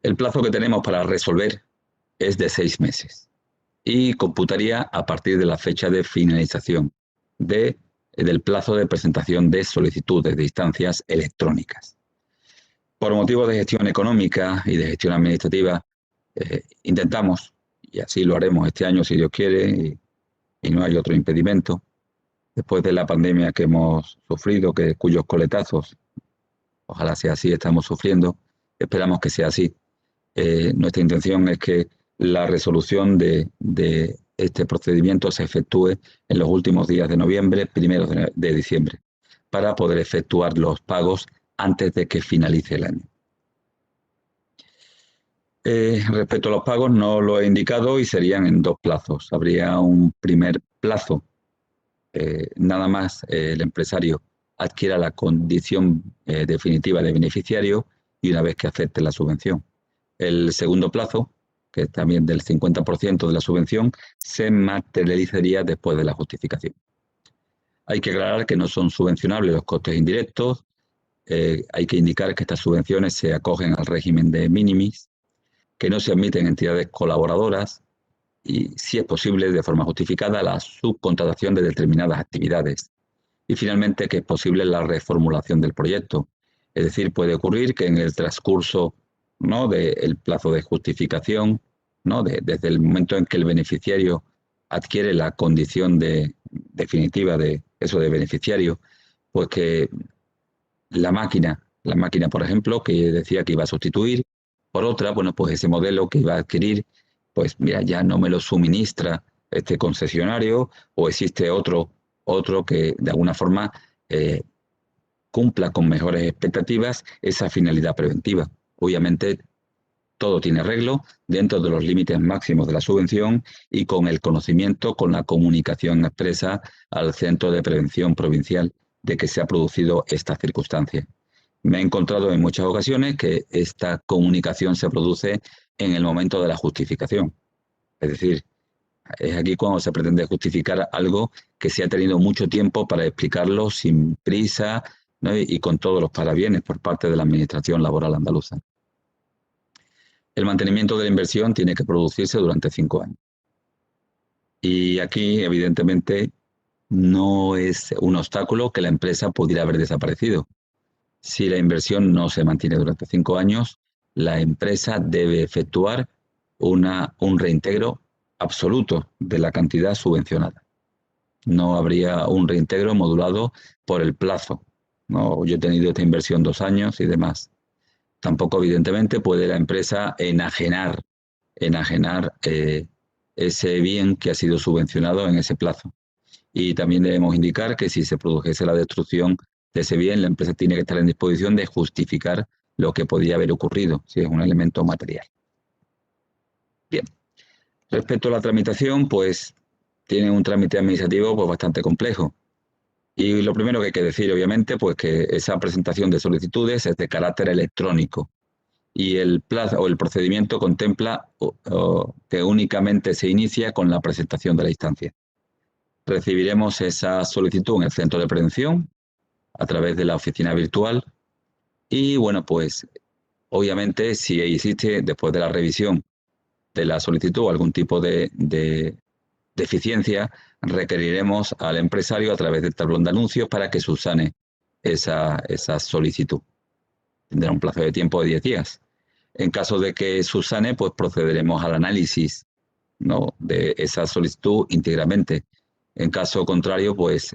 El plazo que tenemos para resolver es de 6 meses y computaría a partir de la fecha de finalización del plazo de presentación de solicitudes de instancias electrónicas. Por motivos de gestión económica y de gestión administrativa, intentamos, y así lo haremos este año si Dios quiere, y no hay otro impedimento, después de la pandemia que hemos sufrido, cuyos coletazos, ojalá sea así, estamos sufriendo, esperamos que sea así. Nuestra intención es que la resolución de este procedimiento se efectúe en los últimos días de noviembre, primeros de diciembre, para poder efectuar los pagos antes de que finalice el año. Respecto a los pagos, no lo he indicado y serían en 2 plazos. Habría un primer plazo, nada más el empresario adquiera la condición definitiva de beneficiario y una vez que acepte la subvención. El segundo plazo, que es también del 50% de la subvención, se materializaría después de la justificación. Hay que aclarar que no son subvencionables los costes indirectos, hay que indicar que estas subvenciones se acogen al régimen de minimis, que no se admiten entidades colaboradoras y, si es posible, de forma justificada, la subcontratación de determinadas actividades. Y finalmente, que es posible la reformulación del proyecto. Es decir, puede ocurrir que en el transcurso, ¿no?, del plazo de justificación, ¿no?, desde el momento en que el beneficiario adquiere la condición definitiva de eso de beneficiario, pues que la máquina, por ejemplo, que decía que iba a sustituir por otra, bueno, pues ese modelo que iba a adquirir, pues mira, ya no me lo suministra este concesionario o existe otro que de alguna forma cumpla con mejores expectativas esa finalidad preventiva. Obviamente todo tiene arreglo dentro de los límites máximos de la subvención y con el conocimiento, con la comunicación expresa al Centro de Prevención Provincial de que se ha producido esta circunstancia. Me he encontrado en muchas ocasiones que esta comunicación se produce en el momento de la justificación. Es decir, es aquí cuando se pretende justificar algo que se ha tenido mucho tiempo para explicarlo sin prisa, ¿no?, y con todos los parabienes por parte de la Administración Laboral Andaluza. El mantenimiento de la inversión tiene que producirse durante 5 años. Y aquí, evidentemente, no es un obstáculo que la empresa pudiera haber desaparecido. Si la inversión no se mantiene durante 5 años, la empresa debe efectuar un reintegro absoluto de la cantidad subvencionada. No habría un reintegro modulado por el plazo. No, yo he tenido esta inversión 2 años y demás. Tampoco, evidentemente, puede la empresa enajenar ese bien que ha sido subvencionado en ese plazo. Y también debemos indicar que si se produjese la destrucción de ese bien, la empresa tiene que estar en disposición de justificar lo que podía haber ocurrido, si es un elemento material. Bien. Respecto a la tramitación, pues tiene un trámite administrativo pues bastante complejo. Y lo primero que hay que decir, obviamente, pues que esa presentación de solicitudes es de carácter electrónico y el plazo o el procedimiento contempla que únicamente se inicia con la presentación de la instancia. Recibiremos esa solicitud en el centro de prevención a través de la oficina virtual y, bueno, pues obviamente si existe después de la revisión de la solicitud algún tipo de deficiencia, requeriremos al empresario a través del tablón de anuncios para que subsane esa solicitud. Tendrá un plazo de tiempo de 10 días. En caso de que subsane, pues procederemos al análisis, ¿no?, de esa solicitud íntegramente. En caso contrario, pues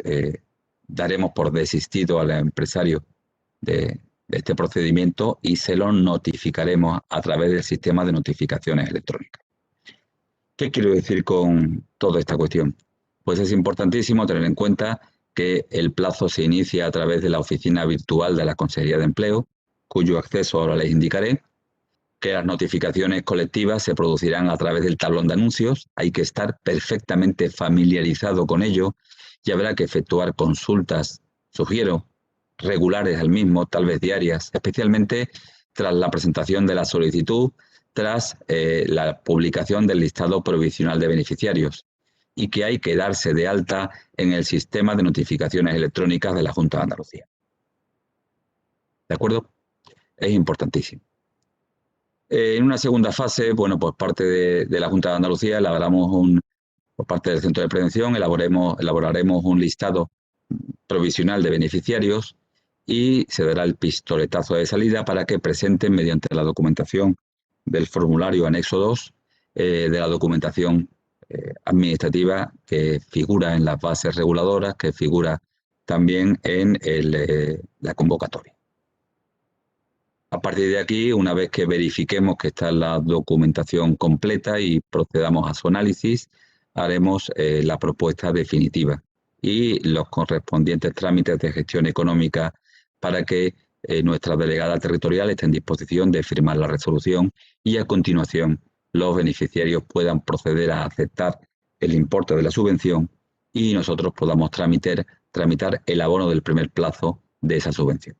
daremos por desistido al empresario de este procedimiento y se lo notificaremos a través del sistema de notificaciones electrónicas. ¿Qué quiero decir con toda esta cuestión? Pues es importantísimo tener en cuenta que el plazo se inicia a través de la oficina virtual de la Consejería de Empleo, cuyo acceso ahora les indicaré, que las notificaciones colectivas se producirán a través del tablón de anuncios. Hay que estar perfectamente familiarizado con ello y habrá que efectuar consultas, sugiero, regulares al mismo, tal vez diarias, especialmente tras la presentación de la solicitud, tras la publicación del listado provisional de beneficiarios y que hay que darse de alta en el sistema de notificaciones electrónicas de la Junta de Andalucía. ¿De acuerdo? Es importantísimo. En una segunda fase, bueno, por parte de la Junta de Andalucía, por parte del Centro de Prevención, elaboraremos un listado provisional de beneficiarios y se dará el pistoletazo de salida para que presenten mediante la documentación del formulario anexo 2 de la documentación administrativa que figura en las bases reguladoras, que figura también en la convocatoria. A partir de aquí, una vez que verifiquemos que está la documentación completa y procedamos a su análisis, haremos la propuesta definitiva y los correspondientes trámites de gestión económica para que nuestra delegada territorial esté en disposición de firmar la resolución y a continuación los beneficiarios puedan proceder a aceptar el importe de la subvención y nosotros podamos tramitar el abono del primer plazo de esa subvención.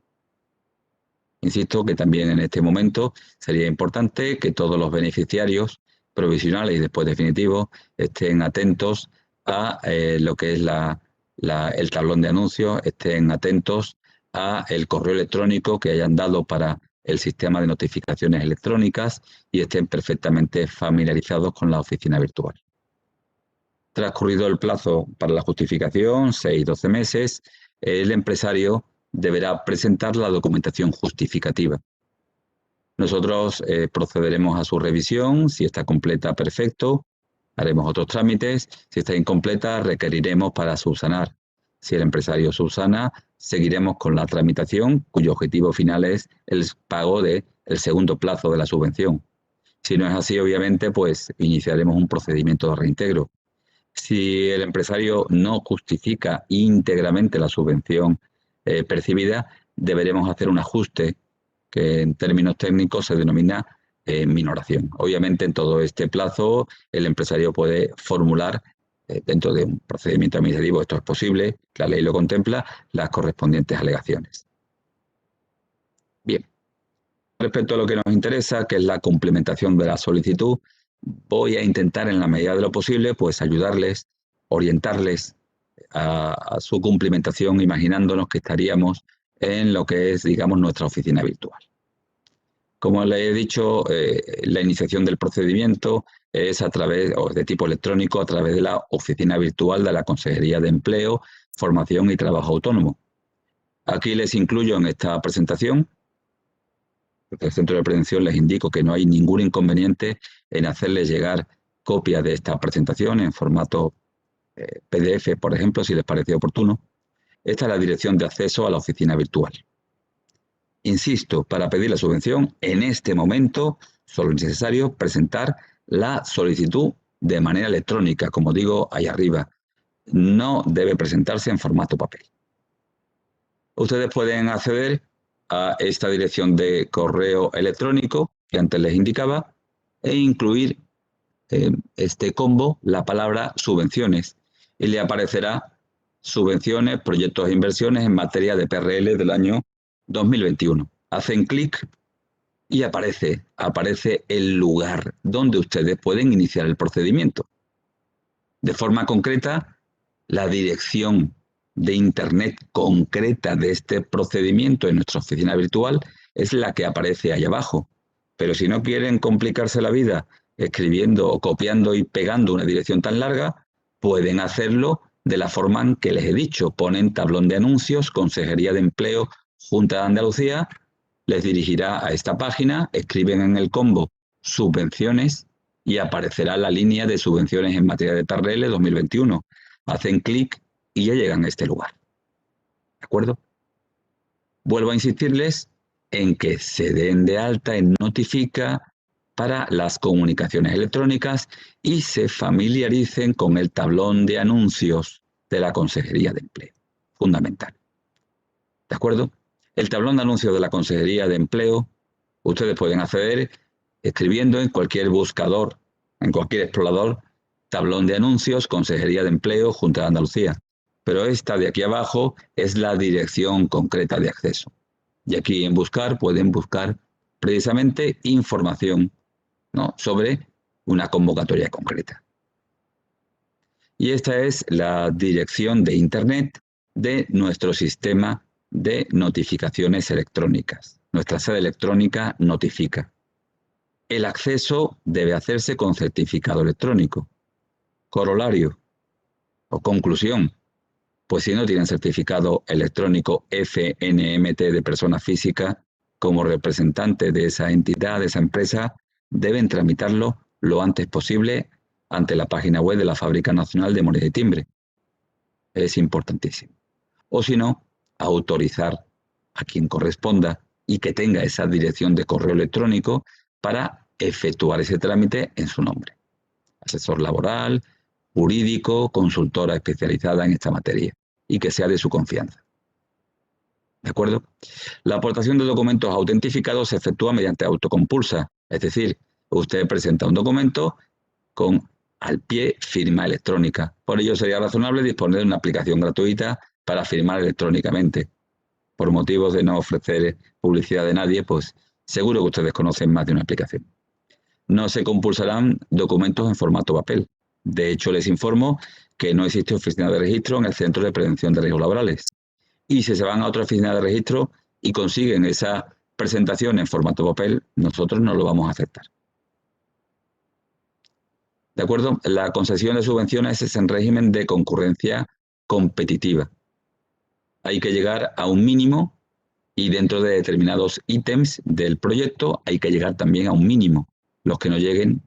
Insisto que también en este momento sería importante que todos los beneficiarios provisionales y después definitivos estén atentos a lo que es el tablón de anuncios, estén atentos a el correo electrónico que hayan dado para el sistema de notificaciones electrónicas y estén perfectamente familiarizados con la oficina virtual. Transcurrido el plazo para la justificación, 6-12 meses, el empresario deberá presentar la documentación justificativa. Nosotros procederemos a su revisión, si está completa, perfecto, haremos otros trámites, si está incompleta, requeriremos para subsanar. Si el empresario subsana, seguiremos con la tramitación, cuyo objetivo final es el pago del segundo plazo de la subvención. Si no es así, obviamente, pues iniciaremos un procedimiento de reintegro. Si el empresario no justifica íntegramente la subvención percibida, deberemos hacer un ajuste que en términos técnicos se denomina minoración. Obviamente, en todo este plazo, el empresario puede formular dentro de un procedimiento administrativo, esto es posible, la ley lo contempla, las correspondientes alegaciones. Bien, respecto a lo que nos interesa, que es la complementación de la solicitud, voy a intentar en la medida de lo posible pues ayudarles, orientarles a su cumplimentación, imaginándonos que estaríamos en lo que es, digamos, nuestra oficina virtual. Como les he dicho, la iniciación del procedimiento es de tipo electrónico a través de la oficina virtual de la Consejería de Empleo, Formación y Trabajo Autónomo. Aquí les incluyo en esta presentación, desde el Centro de Prevención les indico que no hay ningún inconveniente en hacerles llegar copias de esta presentación en formato PDF, por ejemplo, si les parece oportuno. Esta es la dirección de acceso a la oficina virtual. Insisto, para pedir la subvención, en este momento solo es necesario presentar la solicitud de manera electrónica, como digo ahí arriba. No debe presentarse en formato papel. Ustedes pueden acceder a esta dirección de correo electrónico que antes les indicaba e incluir este combo la palabra subvenciones y le aparecerá subvenciones, proyectos e inversiones en materia de PRL del año 2021. Hacen clic y aparece el lugar donde ustedes pueden iniciar el procedimiento. De forma concreta, la dirección de Internet concreta de este procedimiento en nuestra oficina virtual es la que aparece ahí abajo. Pero si no quieren complicarse la vida escribiendo o copiando y pegando una dirección tan larga, pueden hacerlo de la forma en que les he dicho. Ponen tablón de anuncios, Consejería de Empleo, Junta de Andalucía, les dirigirá a esta página, escriben en el combo subvenciones y aparecerá la línea de subvenciones en materia de PRL 2021. Hacen clic y ya llegan a este lugar. ¿De acuerdo? Vuelvo a insistirles en que se den de alta en Notifica para las comunicaciones electrónicas y se familiaricen con el tablón de anuncios de la Consejería de Empleo. Fundamental. ¿De acuerdo? El tablón de anuncios de la Consejería de Empleo, ustedes pueden acceder escribiendo en cualquier buscador, en cualquier explorador, tablón de anuncios, Consejería de Empleo, Junta de Andalucía. Pero esta de aquí abajo es la dirección concreta de acceso. Y aquí en buscar pueden buscar precisamente información, ¿no?, sobre una convocatoria concreta. Y esta es la dirección de Internet de nuestro sistema de notificaciones electrónicas. Nuestra sede electrónica Notifica. El acceso debe hacerse con certificado electrónico. Corolario o conclusión. pues si no tienen certificado electrónico FNMT de persona física, como representante de esa entidad, de esa empresa, deben tramitarlo lo antes posible ante la página web de la Fábrica Nacional de Moneda y Timbre. Es importantísimo. O si no, autorizar a quien corresponda y que tenga esa dirección de correo electrónico para efectuar ese trámite en su nombre. Asesor laboral, jurídico, consultora especializada en esta materia y que sea de su confianza. ¿De acuerdo? La aportación de documentos autentificados se efectúa mediante autocompulsa, es decir, usted presenta un documento con al pie firma electrónica. Por ello sería razonable disponer de una aplicación gratuita para firmar electrónicamente. Por motivos de no ofrecer publicidad de nadie, pues seguro que ustedes conocen más de una aplicación. No se compulsarán documentos en formato papel. De hecho, les informo que no existe oficina de registro en el Centro de Prevención de Riesgos Laborales. Y si se van a otra oficina de registro y consiguen esa presentación en formato papel, nosotros no lo vamos a aceptar. ¿De acuerdo? La concesión de subvenciones es en régimen de concurrencia competitiva. Hay que llegar a un mínimo y dentro de determinados ítems del proyecto hay que llegar también a un mínimo. Los que no lleguen,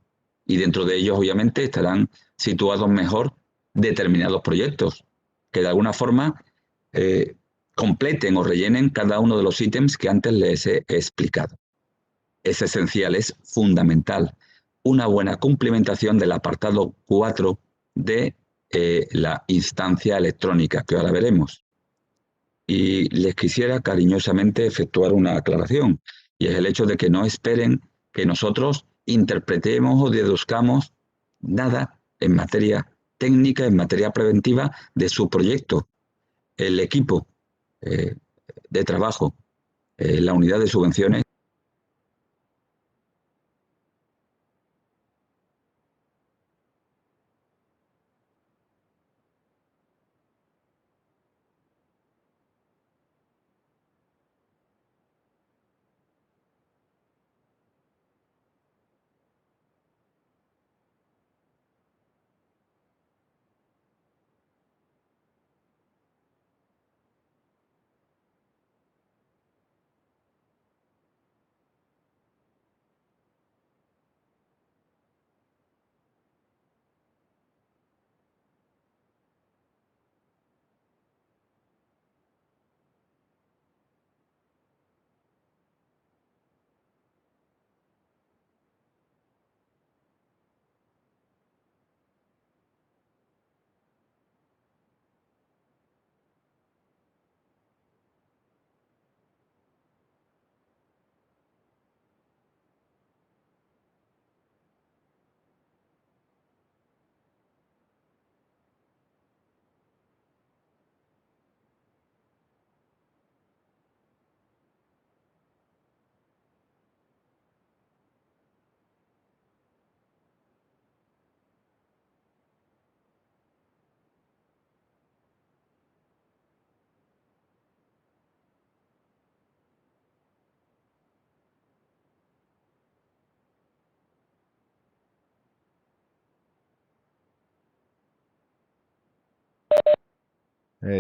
y dentro de ellos obviamente estarán situados mejor determinados proyectos, que de alguna forma completen o rellenen cada uno de los ítems que antes les he explicado. Es esencial, es fundamental, una buena cumplimentación del apartado 4 de la instancia electrónica, que ahora veremos. Y les quisiera cariñosamente efectuar una aclaración, y es el hecho de que no esperen que nosotros interpretemos o deduzcamos nada en materia técnica, en materia preventiva de su proyecto. El equipo de trabajo, la unidad de subvenciones,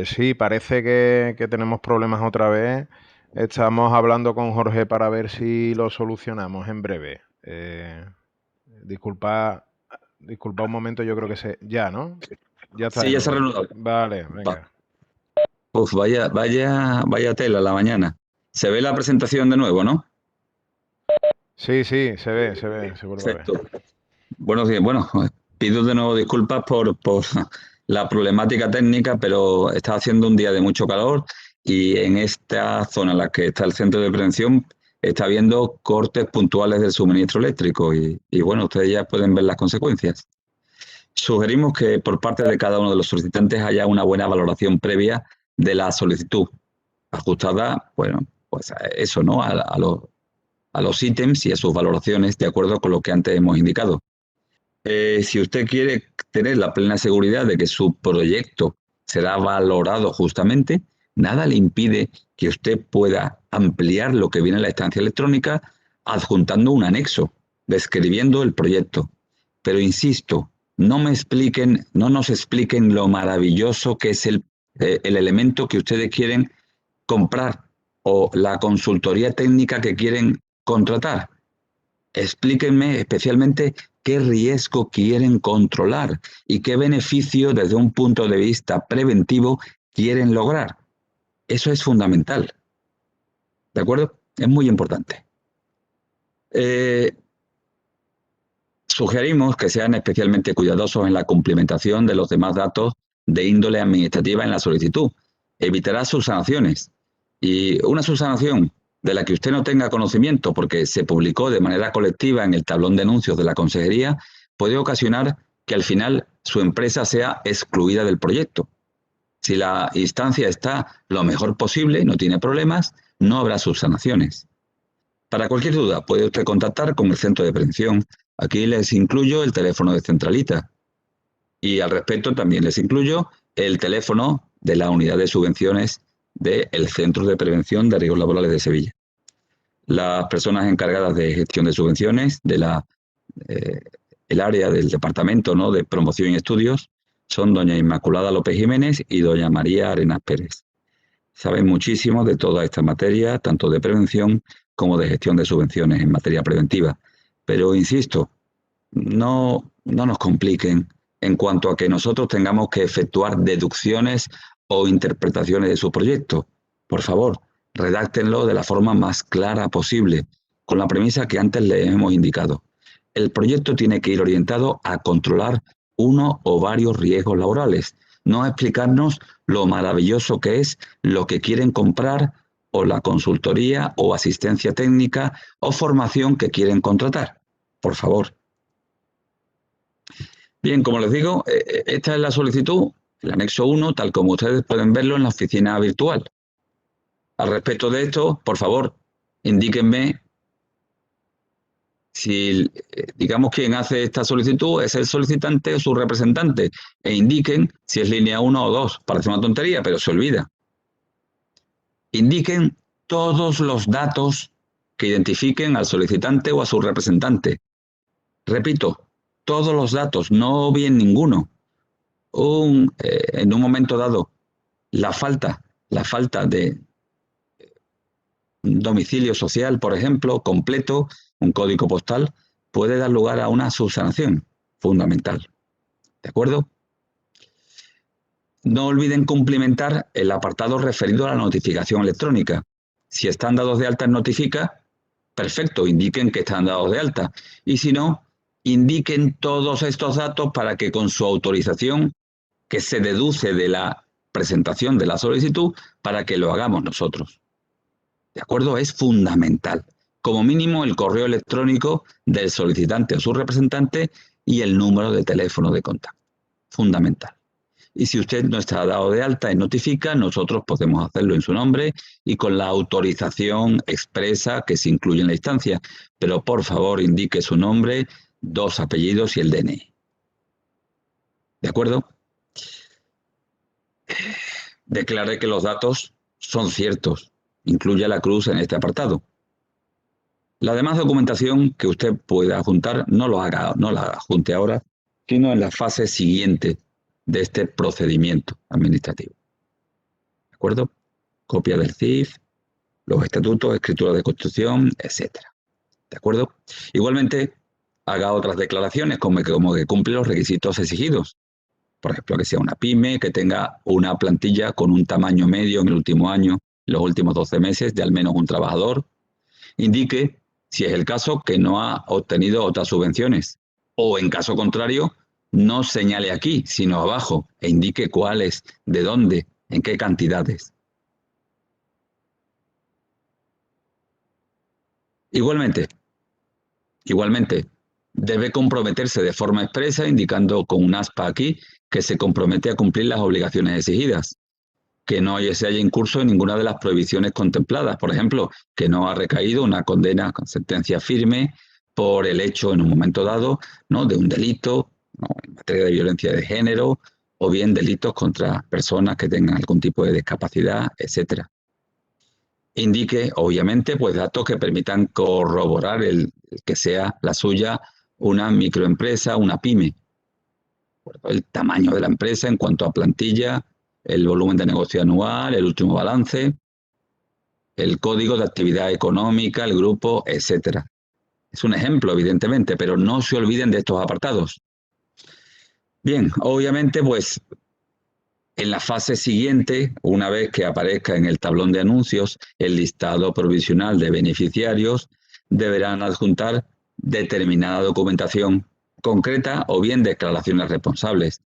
Sí, parece que tenemos problemas otra vez. Estamos hablando con Jorge para ver si lo solucionamos en breve. Disculpa un momento, yo creo que ya, ¿no? Ya está sí, de ya se ha nuevo. reanudado. Vale, venga. Uf, vaya tela la mañana. Se ve la presentación de nuevo, ¿no? Sí, se ve, se vuelve a ver. Perfecto. Buenos días. Bueno, pido de nuevo disculpas por la problemática técnica, pero está haciendo un día de mucho calor y en esta zona en la que está el centro de prevención está habiendo cortes puntuales del suministro eléctrico y bueno, ustedes ya pueden ver las consecuencias. Sugerimos que por parte de cada uno de los solicitantes haya una buena valoración previa de la solicitud, ajustada, bueno, pues a eso, ¿no? A los ítems y a sus valoraciones de acuerdo con lo que antes hemos indicado. Si usted quiere tener la plena seguridad de que su proyecto será valorado justamente, nada le impide que usted pueda ampliar lo que viene en la estancia electrónica adjuntando un anexo, describiendo el proyecto. Pero insisto, no nos expliquen lo maravilloso que es el el elemento que ustedes quieren comprar o la consultoría técnica que quieren contratar. Explíquenme especialmente qué riesgo quieren controlar y qué beneficio desde un punto de vista preventivo quieren lograr. Eso es fundamental. ¿De acuerdo? Es muy importante. Sugerimos que sean especialmente cuidadosos en la cumplimentación de los demás datos de índole administrativa en la solicitud. Evitará subsanaciones. Y una subsanación de la que usted no tenga conocimiento porque se publicó de manera colectiva en el tablón de anuncios de la consejería puede ocasionar que al final su empresa sea excluida del proyecto. Si la instancia está lo mejor posible, no tiene problemas, no habrá subsanaciones. Para cualquier duda puede usted contactar con el centro de prevención. Aquí les incluyo el teléfono de centralita y al respecto también les incluyo el teléfono de la unidad de subvenciones del Centro de Prevención de Riesgos Laborales de Sevilla. Las personas encargadas de gestión de subvenciones de el área del departamento, ¿no?, de promoción y estudios son doña Inmaculada López Jiménez y doña María Arenas Pérez. Saben muchísimo de toda esta materia, tanto de prevención como de gestión de subvenciones en materia preventiva. Pero insisto, no nos compliquen en cuanto a que nosotros tengamos que efectuar deducciones o interpretaciones de su proyecto. Por favor, redáctenlo de la forma más clara posible, con la premisa que antes les hemos indicado. El proyecto tiene que ir orientado a controlar uno o varios riesgos laborales, no a explicarnos lo maravilloso que es lo que quieren comprar o la consultoría o asistencia técnica o formación que quieren contratar. Por favor. Bien, como les digo, esta es la solicitud, el anexo 1, tal como ustedes pueden verlo en la oficina virtual. Al respecto de esto, por favor, indíquenme si, digamos, quien hace esta solicitud es el solicitante o su representante, e indiquen si es línea 1 o 2. Parece una tontería, pero se olvida. Indiquen todos los datos que identifiquen al solicitante o a su representante. Repito, todos los datos, no bien ninguno. En un momento dado, la falta de un domicilio social, por ejemplo, completo, un código postal, puede dar lugar a una subsanación fundamental. ¿De acuerdo? No olviden cumplimentar el apartado referido a la notificación electrónica. Si están dados de alta en Notifica, perfecto, indiquen que están dados de alta. Y si no, indiquen todos estos datos para que con su autorización, que se deduce de la presentación de la solicitud, para que lo hagamos nosotros. ¿De acuerdo? Es fundamental. Como mínimo el correo electrónico del solicitante o su representante y el número de teléfono de contacto. Fundamental. Y si usted no está dado de alta en Notifica, nosotros podemos hacerlo en su nombre y con la autorización expresa que se incluye en la instancia. Pero por favor indique su nombre, 2 apellidos y el DNI. ¿De acuerdo? Declare que los datos son ciertos. Incluya la cruz en este apartado. La demás documentación que usted pueda adjuntar, no la adjunte ahora, sino en la fase siguiente de este procedimiento administrativo. ¿De acuerdo? Copia del CIF, los estatutos, escritura de construcción, etc. ¿De acuerdo? Igualmente, haga otras declaraciones como que cumple los requisitos exigidos. Por ejemplo, que sea una pyme, que tenga una plantilla con un tamaño medio en el último año, los últimos 12 meses, de al menos un trabajador. Indique, si es el caso, que no ha obtenido otras subvenciones. O, en caso contrario, no señale aquí, sino abajo, e indique cuáles, de dónde, en qué cantidades. Igualmente, debe comprometerse de forma expresa, indicando con un aspa aquí, que se compromete a cumplir las obligaciones exigidas, que no se haya incurso en ninguna de las prohibiciones contempladas. Por ejemplo, que no ha recaído una condena con sentencia firme por el hecho en un momento dado, ¿no?, de un delito, ¿no?, en materia de violencia de género, o bien delitos contra personas que tengan algún tipo de discapacidad, etc. Indique, obviamente, pues datos que permitan corroborar el que sea la suya una microempresa, una pyme. El tamaño de la empresa en cuanto a plantilla, el volumen de negocio anual, el último balance, el código de actividad económica, el grupo, etcétera. Es un ejemplo, evidentemente, pero no se olviden de estos apartados. Bien, obviamente, pues en la fase siguiente, una vez que aparezca en el tablón de anuncios el listado provisional de beneficiarios, deberán adjuntar determinada documentación concreta o bien declaraciones responsables.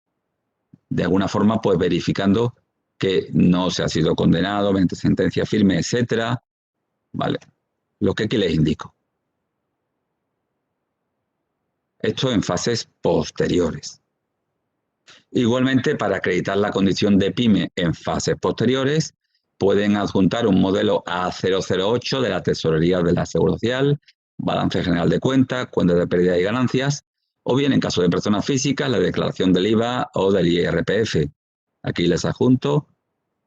De alguna forma, pues verificando que no se ha sido condenado mediante sentencia firme, etcétera. Vale, lo que aquí les indico. Esto en fases posteriores. Igualmente, para acreditar la condición de PYME en fases posteriores, pueden adjuntar un modelo A008 de la Tesorería de la Seguridad Social, balance general de cuentas, cuentas de pérdida y ganancias, o bien, en caso de personas físicas, la declaración del IVA o del IRPF. Aquí les adjunto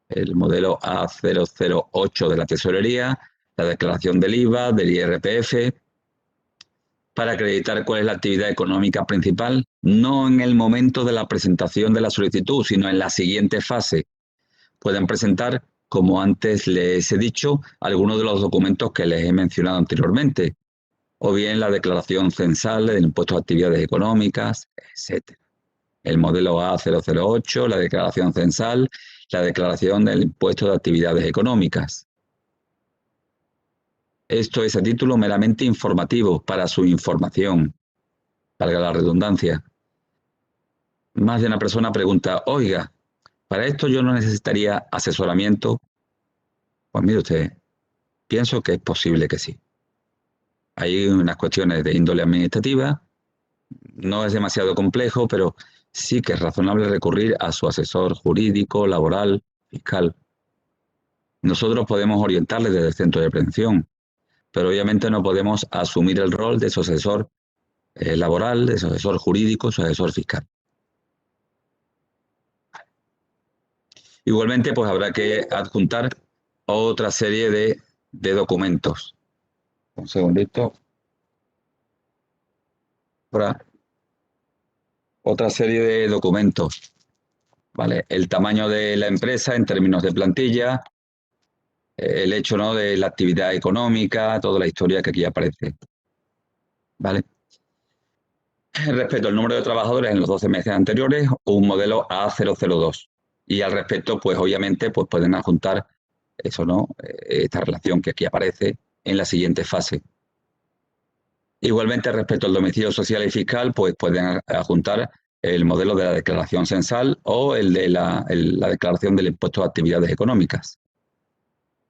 el modelo A008 de la Tesorería, la declaración del IVA, del IRPF, para acreditar cuál es la actividad económica principal, no en el momento de la presentación de la solicitud, sino en la siguiente fase. Pueden presentar, como antes les he dicho, algunos de los documentos que les he mencionado anteriormente, o bien la declaración censal del impuesto de actividades económicas, etc. El modelo A008, la declaración censal, la declaración del impuesto de actividades económicas. Esto es a título meramente informativo, para su información, valga la redundancia. Más de una persona pregunta, oiga, ¿para esto yo no necesitaría asesoramiento? Pues mire usted, pienso que es posible que sí. Hay unas cuestiones de índole administrativa, no es demasiado complejo, pero sí que es razonable recurrir a su asesor jurídico, laboral, fiscal. Nosotros podemos orientarle desde el centro de prevención, pero obviamente no podemos asumir el rol de su asesor laboral, de su asesor jurídico, su asesor fiscal. Igualmente, pues habrá que adjuntar otra serie de documentos. Un segundito. Ahora, otra serie de documentos. ¿Vale? El tamaño de la empresa en términos de plantilla, el hecho, ¿no?, de la actividad económica, toda la historia que aquí aparece. ¿Vale? Respecto al número de trabajadores en los 12 meses anteriores, un modelo A002. Y al respecto, pues obviamente, pues pueden adjuntar eso, ¿no?, esta relación que aquí aparece en la siguiente fase. Igualmente, respecto al domicilio social y fiscal, pues pueden adjuntar el modelo de la declaración censal o el de la declaración del impuesto de actividades económicas.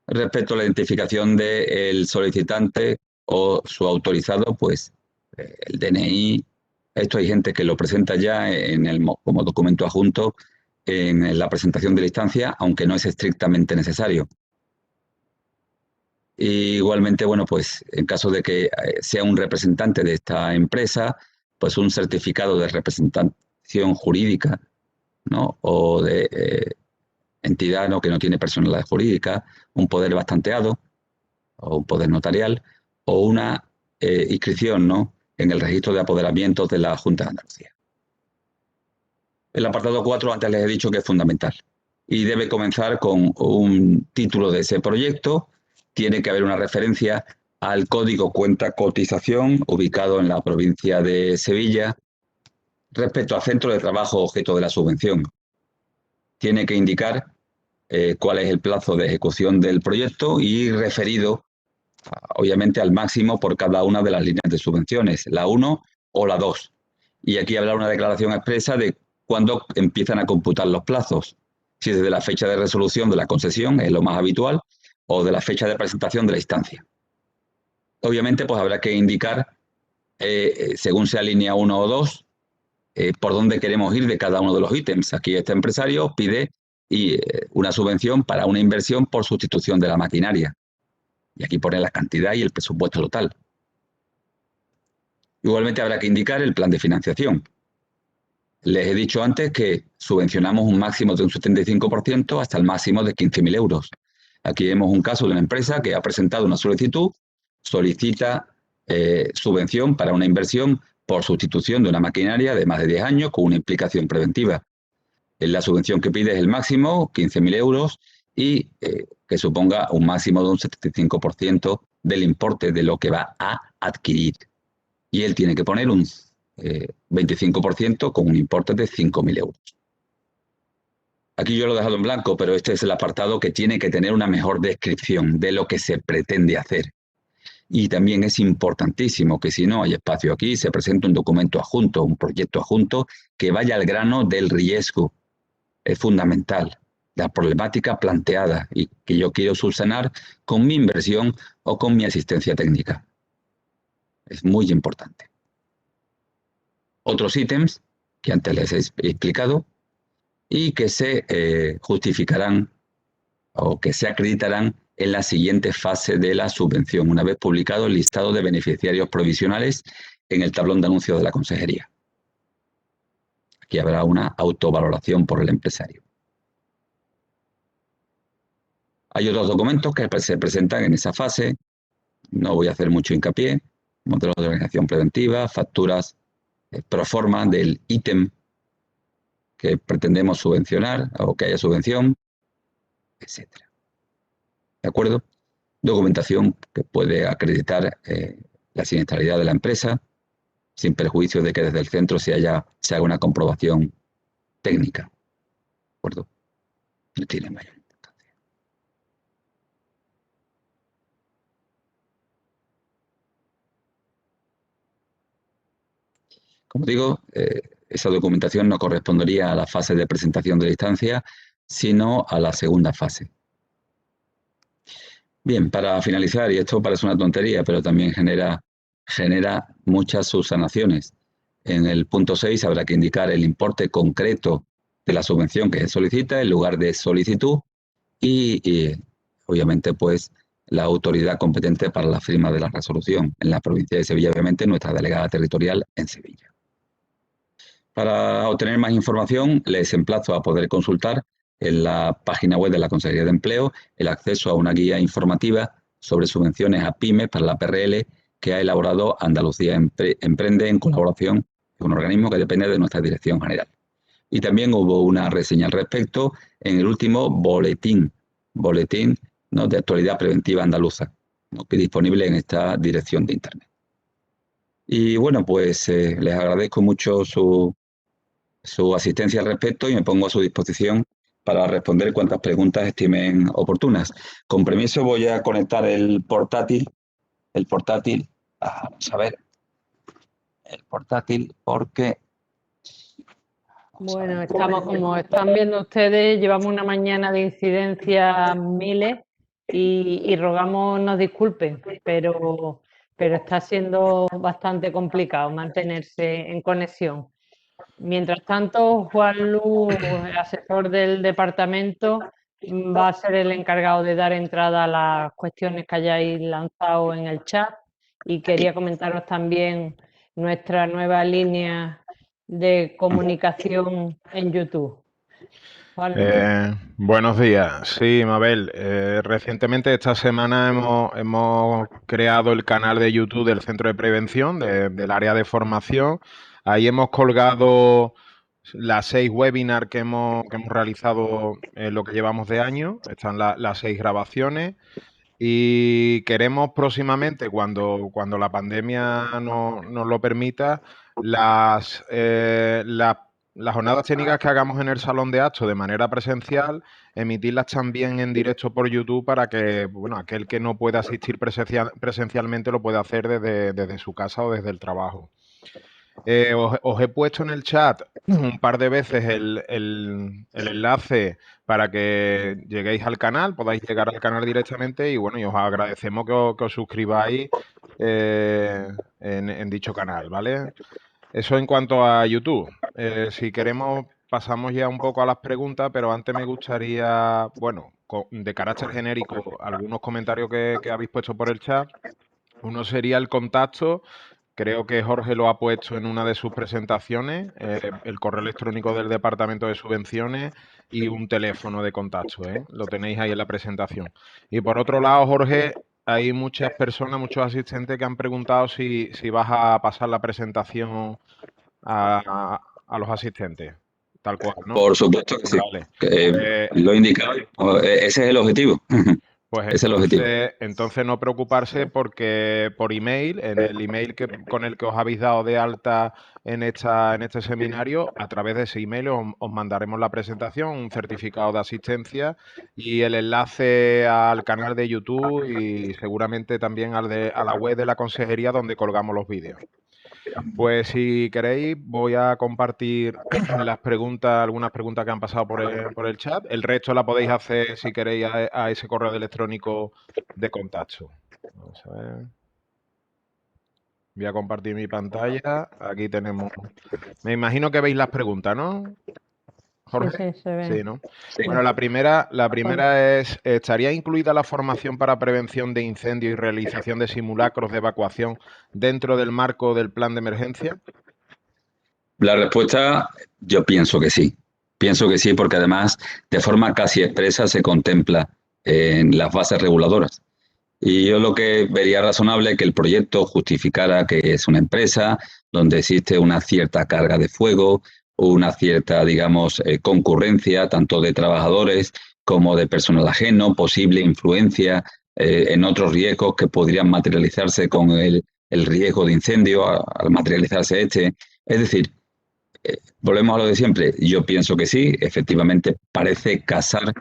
Respecto a la identificación del solicitante o su autorizado, pues el DNI. Esto hay gente que lo presenta ya como documento adjunto en la presentación de la instancia, aunque no es estrictamente necesario. Y igualmente, bueno, pues en caso de que sea un representante de esta empresa, pues un certificado de representación jurídica, ¿no?, o de entidad, ¿no?, que no tiene personalidad jurídica, un poder bastanteado o un poder notarial, o una inscripción, ¿no?, en el registro de apoderamientos de la Junta de Andalucía. El apartado 4 antes les he dicho que es fundamental y debe comenzar con un título de ese proyecto. Tiene que haber una referencia al código cuenta cotización ubicado en la provincia de Sevilla respecto al centro de trabajo objeto de la subvención. Tiene que indicar cuál es el plazo de ejecución del proyecto y referido, obviamente, al máximo por cada una de las líneas de subvenciones, la 1 o la 2. Y aquí habrá una declaración expresa de cuándo empiezan a computar los plazos, si desde la fecha de resolución de la concesión, es lo más habitual, o de la fecha de presentación de la instancia. Obviamente, pues habrá que indicar, según sea línea 1 o 2, por dónde queremos ir de cada uno de los ítems. Aquí este empresario pide una subvención para una inversión por sustitución de la maquinaria. Y aquí pone la cantidad y el presupuesto total. Igualmente habrá que indicar el plan de financiación. Les he dicho antes que subvencionamos un máximo de un 75% hasta el máximo de 15.000 euros. Aquí vemos un caso de una empresa que ha presentado una solicitud, solicita subvención para una inversión por sustitución de una maquinaria de más de 10 años con una implicación preventiva. La subvención que pide es el máximo, 15.000 euros, y que suponga un máximo de un 75% del importe de lo que va a adquirir. Y él tiene que poner un 25% con un importe de 5.000 euros. Aquí yo lo he dejado en blanco, pero este es el apartado que tiene que tener una mejor descripción de lo que se pretende hacer. Y también es importantísimo que si no hay espacio aquí, se presente un documento adjunto, un proyecto adjunto que vaya al grano del riesgo. Es fundamental, la problemática planteada y que yo quiero subsanar con mi inversión o con mi asistencia técnica. Es muy importante. Otros ítems que antes les he explicado y que se justificarán o que se acreditarán en la siguiente fase de la subvención, una vez publicado el listado de beneficiarios provisionales en el tablón de anuncios de la Consejería. Aquí habrá una autovaloración por el empresario. Hay otros documentos que se presentan en esa fase, no voy a hacer mucho hincapié, modelos de organización preventiva, facturas pro forma del ítem que pretendemos subvencionar o que haya subvención, etc. ¿De acuerdo? Documentación que puede acreditar la siniestralidad de la empresa, sin perjuicio de que desde el centro se haga una comprobación técnica. ¿De acuerdo? No tiene mayor importancia. Como digo, esa documentación no correspondería a la fase de presentación de la instancia, sino a la segunda fase. Bien, para finalizar, y esto parece una tontería, pero también genera muchas subsanaciones. En el punto 6 habrá que indicar el importe concreto de la subvención que se solicita, el lugar de solicitud y obviamente, pues, la autoridad competente para la firma de la resolución. En la provincia de Sevilla, obviamente, nuestra delegada territorial en Sevilla. Para obtener más información, les emplazo a poder consultar en la página web de la Consejería de Empleo el acceso a una guía informativa sobre subvenciones a pymes para la PRL que ha elaborado Andalucía Emprende en colaboración con un organismo que depende de nuestra Dirección General. Y también hubo una reseña al respecto en el último boletín, ¿no?, de actualidad preventiva andaluza, ¿no?, que es disponible en esta dirección de Internet. Y bueno, pues les agradezco mucho su asistencia al respecto y me pongo a su disposición para responder cuantas preguntas estimen oportunas. Con permiso voy a conectar el portátil, vamos a ver, el portátil porque... Bueno, estamos, como están viendo ustedes, llevamos una mañana de incidencias miles y rogamos nos disculpen, pero está siendo bastante complicado mantenerse en conexión. Mientras tanto, Juan Luz, el asesor del departamento, va a ser el encargado de dar entrada a las cuestiones que hayáis lanzado en el chat y quería comentaros también nuestra nueva línea de comunicación en YouTube. Buenos días. Sí, Mabel. Recientemente, esta semana, hemos creado el canal de YouTube del Centro de Prevención, del área de formación. Ahí hemos colgado las 6 webinars que hemos realizado en lo que llevamos de año. Están las 6 grabaciones. Y queremos próximamente, cuando la pandemia nos lo permita, las jornadas técnicas que hagamos en el salón de actos de manera presencial, emitirlas también en directo por YouTube para que, bueno, aquel que no pueda asistir presencialmente lo pueda hacer desde su casa o desde el trabajo. Os he puesto en el chat un par de veces el enlace para que lleguéis al canal, podáis llegar al canal directamente y bueno, y os agradecemos que os suscribáis en dicho canal, ¿vale? Eso en cuanto a YouTube. Si queremos pasamos ya un poco a las preguntas, pero antes me gustaría, bueno, de carácter genérico, algunos comentarios que habéis puesto por el chat. Uno sería el contacto. Creo que Jorge lo ha puesto en una de sus presentaciones, el correo electrónico del Departamento de Subvenciones y un teléfono de contacto, ¿eh? Lo tenéis ahí en la presentación. Y por otro lado, Jorge, hay muchas personas, muchos asistentes que han preguntado si vas a pasar la presentación a los asistentes. tal cual, ¿no? Por supuesto que sí. Vale. Pues, Lo he indicado. Ese es el objetivo. Pues Ese es el objetivo. entonces no preocuparse porque por email, en el email con el que os habéis dado de alta en este seminario, a través de ese email os mandaremos la presentación, un certificado de asistencia y el enlace al canal de YouTube y seguramente también a la web de la consejería donde colgamos los vídeos. Pues si queréis, voy a compartir algunas preguntas que han pasado por el chat. El resto la podéis hacer si queréis a ese correo electrónico de contacto. Vamos a ver. Voy a compartir mi pantalla. Aquí tenemos. Me imagino que veis las preguntas, ¿no? Jorge. Sí, se ve. Sí, ¿no? Sí. Bueno, la primera es, ¿estaría incluida la formación para prevención de incendios y realización de simulacros de evacuación dentro del marco del plan de emergencia? La respuesta, yo pienso que sí. Pienso que sí, porque además, de forma casi expresa, se contempla en las bases reguladoras. Y yo lo que vería razonable es que el proyecto justificara que es una empresa donde existe una cierta carga de fuego, una cierta, digamos, concurrencia tanto de trabajadores como de personal ajeno, posible influencia en otros riesgos que podrían materializarse con el riesgo de incendio al materializarse este. Es decir, volvemos a lo de siempre. Yo pienso que sí, efectivamente parece casar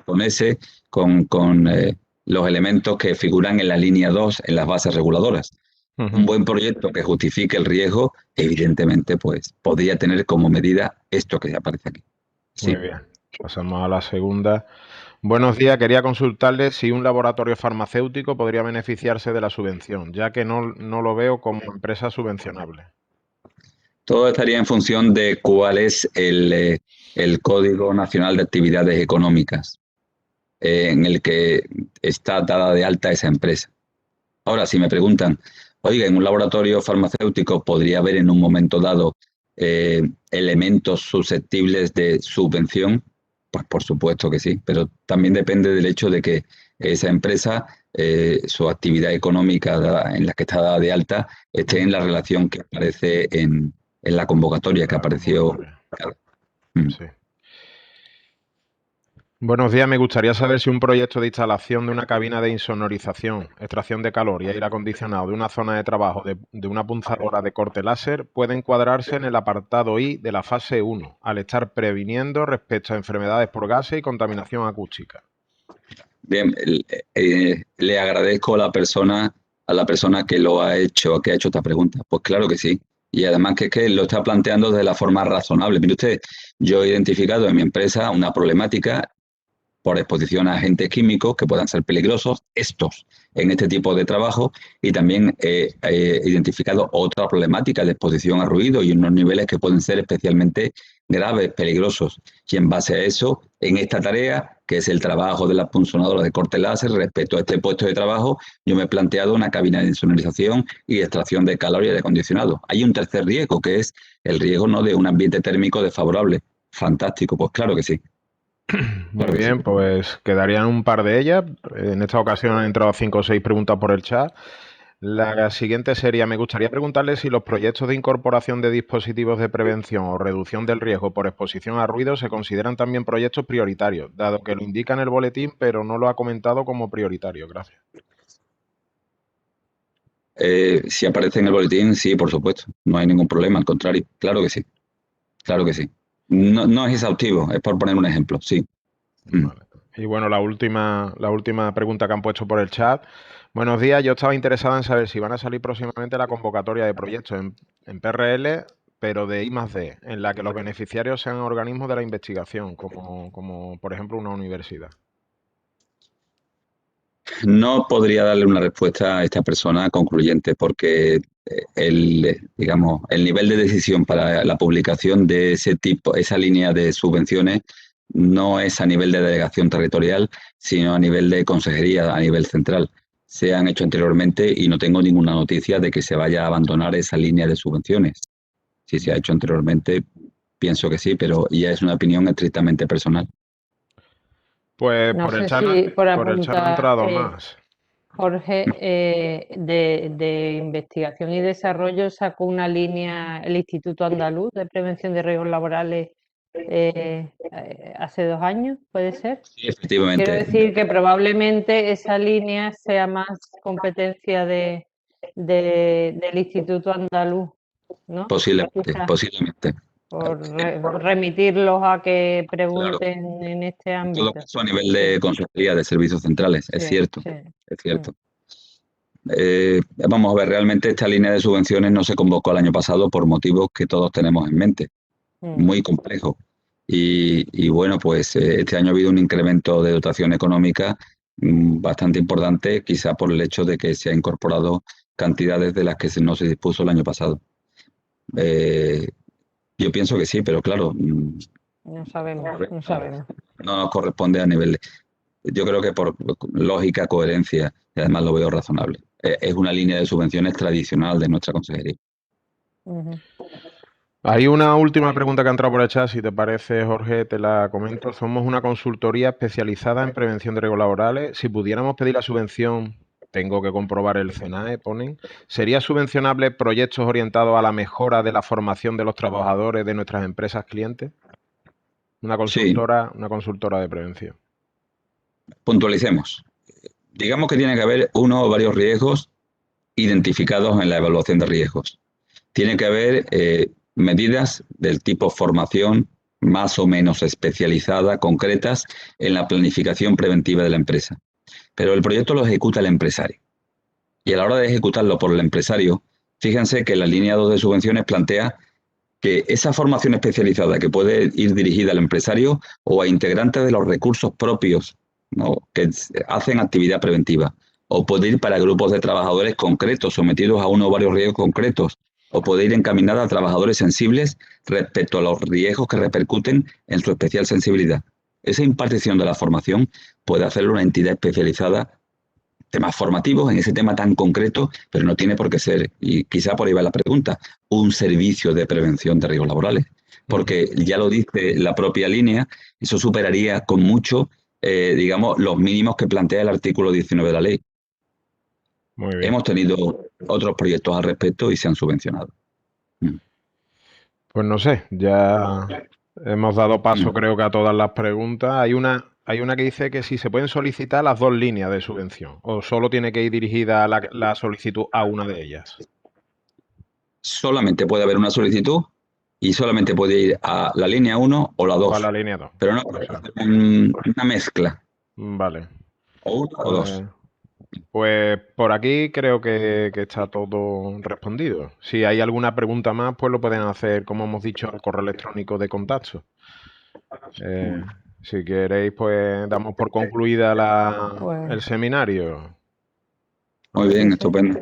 con los elementos que figuran en la línea 2 en las bases reguladoras. Un buen proyecto que justifique el riesgo, evidentemente, pues podría tener como medida esto que aparece aquí. Sí. Muy bien. Pasamos a la segunda. Buenos días, quería consultarle si un laboratorio farmacéutico podría beneficiarse de la subvención, ya que no lo veo como empresa subvencionable. Todo estaría en función de cuál es el Código Nacional de Actividades Económicas en el que está dada de alta esa empresa. Ahora, si me preguntan, oiga, en un laboratorio farmacéutico podría haber en un momento dado elementos susceptibles de subvención, pues por supuesto que sí, pero también depende del hecho de que esa empresa, su actividad económica en la que está dada de alta, esté en la relación que aparece en la convocatoria que apareció. Sí. Buenos días, me gustaría saber si un proyecto de instalación de una cabina de insonorización, extracción de calor y aire acondicionado de una zona de trabajo de una punzadora de corte láser puede encuadrarse en el apartado I de la fase 1, al estar previniendo respecto a enfermedades por gases y contaminación acústica. Bien, le agradezco a la persona que lo ha hecho, que ha hecho esta pregunta. Pues claro que sí. Y además que es que lo está planteando de la forma razonable. Mire usted, yo he identificado en mi empresa una problemática por exposición a agentes químicos que puedan ser peligrosos, estos en este tipo de trabajo, y también he identificado otra problemática de exposición a ruido y unos niveles que pueden ser especialmente graves, peligrosos. Y en base a eso, en esta tarea, que es el trabajo de la punzonadora de corte láser, respecto a este puesto de trabajo, yo me he planteado una cabina de insonorización y extracción de calor y aire acondicionado. Hay un tercer riesgo, que es el riesgo no de un ambiente térmico desfavorable. Fantástico, pues claro que sí. Muy bien, pues quedarían un par de ellas. En esta ocasión han entrado 5 o 6 preguntas por el chat. La siguiente sería, me gustaría preguntarle si los proyectos de incorporación de dispositivos de prevención o reducción del riesgo por exposición a ruido se consideran también proyectos prioritarios, dado que lo indica en el boletín, pero no lo ha comentado como prioritario. Gracias. Si aparece en el boletín, sí, por supuesto. No hay ningún problema, al contrario. Claro que sí. Claro que sí. No es exhaustivo, es por poner un ejemplo, sí. Vale. Y bueno, la última pregunta que han puesto por el chat. Buenos días, yo estaba interesada en saber si van a salir próximamente la convocatoria de proyectos en PRL, pero de I+D, en la que los beneficiarios sean organismos de la investigación, como por ejemplo una universidad. No podría darle una respuesta a esta persona concluyente porque digamos, el nivel de decisión para la publicación de ese tipo, esa línea de subvenciones, no es a nivel de delegación territorial, sino a nivel de consejería, a nivel central. Se han hecho anteriormente y no tengo ninguna noticia de que se vaya a abandonar esa línea de subvenciones. Si se ha hecho anteriormente, pienso que sí, pero ya es una opinión estrictamente personal. Pues No por el sé chat si por no han apuntar, entrado más. Jorge, de investigación y desarrollo sacó una línea el Instituto Andaluz de Prevención de Riesgos Laborales hace 2 años, ¿puede ser? Sí, efectivamente. Quiero decir que probablemente esa línea sea más competencia del Instituto Andaluz, ¿no? Posiblemente, Quizás posiblemente. por remitirlos a que Claro, pregunten en este en todo ámbito. caso a nivel de Sí, consejería de servicios centrales, es sí, cierto, sí. es cierto. Vamos a ver, realmente esta línea de subvenciones no se convocó el año pasado por motivos que todos tenemos en mente, muy complejo. Y bueno, pues este año ha habido un incremento de dotación económica bastante importante, quizá por el hecho de que se ha incorporado cantidades de las que no se dispuso el año pasado. Yo pienso que sí, pero claro, No sabemos, no sabemos. no nos corresponde a nivel. Yo creo que por lógica, coherencia, y además lo veo razonable. Es una línea de subvenciones tradicional de nuestra consejería. Hay una última pregunta que ha entrado por el chat, si te parece, Jorge, te la comento. Somos una consultoría especializada en prevención de riesgos laborales. Si pudiéramos pedir la subvención, tengo que comprobar el CENAE, ponen, ¿sería subvencionable proyectos orientados a la mejora de la formación de los trabajadores de nuestras empresas clientes? Una Sí, consultora de prevención. puntualicemos. Digamos que tiene que haber uno o varios riesgos identificados en la evaluación de riesgos. Tiene que haber medidas del tipo formación más o menos especializada, concretas, en la planificación preventiva de la empresa. Pero el proyecto lo ejecuta el empresario. Y a la hora de ejecutarlo por el empresario, fíjense que la línea 2 de subvenciones plantea que esa formación especializada que puede ir dirigida al empresario o a integrantes de los recursos propios, ¿no?, que hacen actividad preventiva, o puede ir para grupos de trabajadores concretos sometidos a uno o varios riesgos concretos, o puede ir encaminada a trabajadores sensibles respecto a los riesgos que repercuten en su especial sensibilidad. Esa impartición de la formación puede hacerlo una entidad especializada, temas formativos en ese tema tan concreto, pero no tiene por qué ser, y quizá por ahí va la pregunta, un servicio de prevención de riesgos laborales. Porque ya lo dice la propia línea, eso superaría con mucho, digamos, los mínimos que plantea el artículo 19 de la ley. Muy bien. Hemos tenido otros proyectos al respecto y se han subvencionado. Pues no sé, ya hemos dado paso creo que a todas las preguntas. Hay una que dice que si se pueden solicitar las dos líneas de subvención o solo tiene que ir dirigida la solicitud a una de ellas. Solamente puede haber una solicitud y solamente puede ir a la línea 1 o la 2. O a la línea 2. Pero no, una mezcla. Vale. O uno o dos. Pues por aquí creo que está todo respondido. Si hay alguna pregunta más, pues lo pueden hacer, como hemos dicho, al correo electrónico de contacto. Si queréis, pues damos por concluida el seminario. Muy bien, estupendo.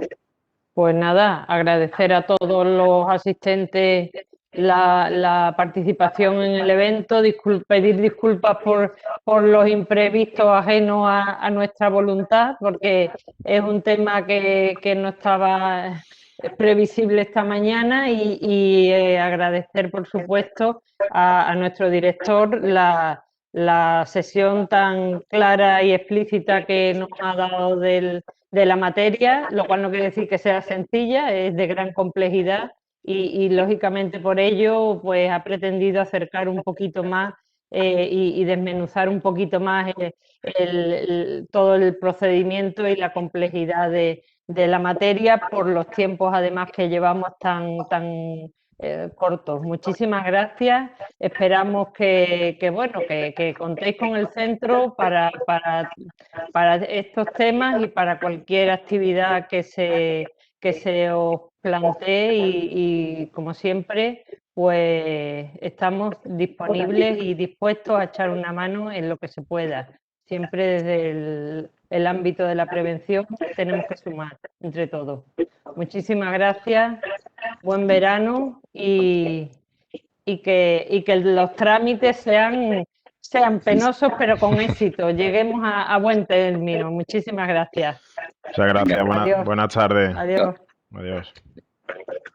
Pues nada, agradecer a todos los asistentes la participación en el evento, pedir disculpas por los imprevistos ajenos a nuestra voluntad, porque es un tema que no estaba previsible esta mañana y agradecer, por supuesto, a nuestro director la sesión tan clara y explícita que nos ha dado de la materia, lo cual no quiere decir que sea sencilla, es de gran complejidad y lógicamente por ello pues ha pretendido acercar un poquito más y desmenuzar un poquito más todo el procedimiento y la complejidad de la materia por los tiempos además que llevamos tan cortos. Muchísimas gracias. Esperamos que contéis con el centro para estos temas y para cualquier actividad que se os plantee y como siempre, pues estamos disponibles y dispuestos a echar una mano en lo que se pueda. Siempre desde el ámbito de la prevención tenemos que sumar entre todos. Muchísimas gracias, buen verano y que los trámites sean penosos pero con éxito. Lleguemos a buen término. Muchísimas gracias. Muchas gracias. Adiós. Buenas tardes. Adiós. Adiós.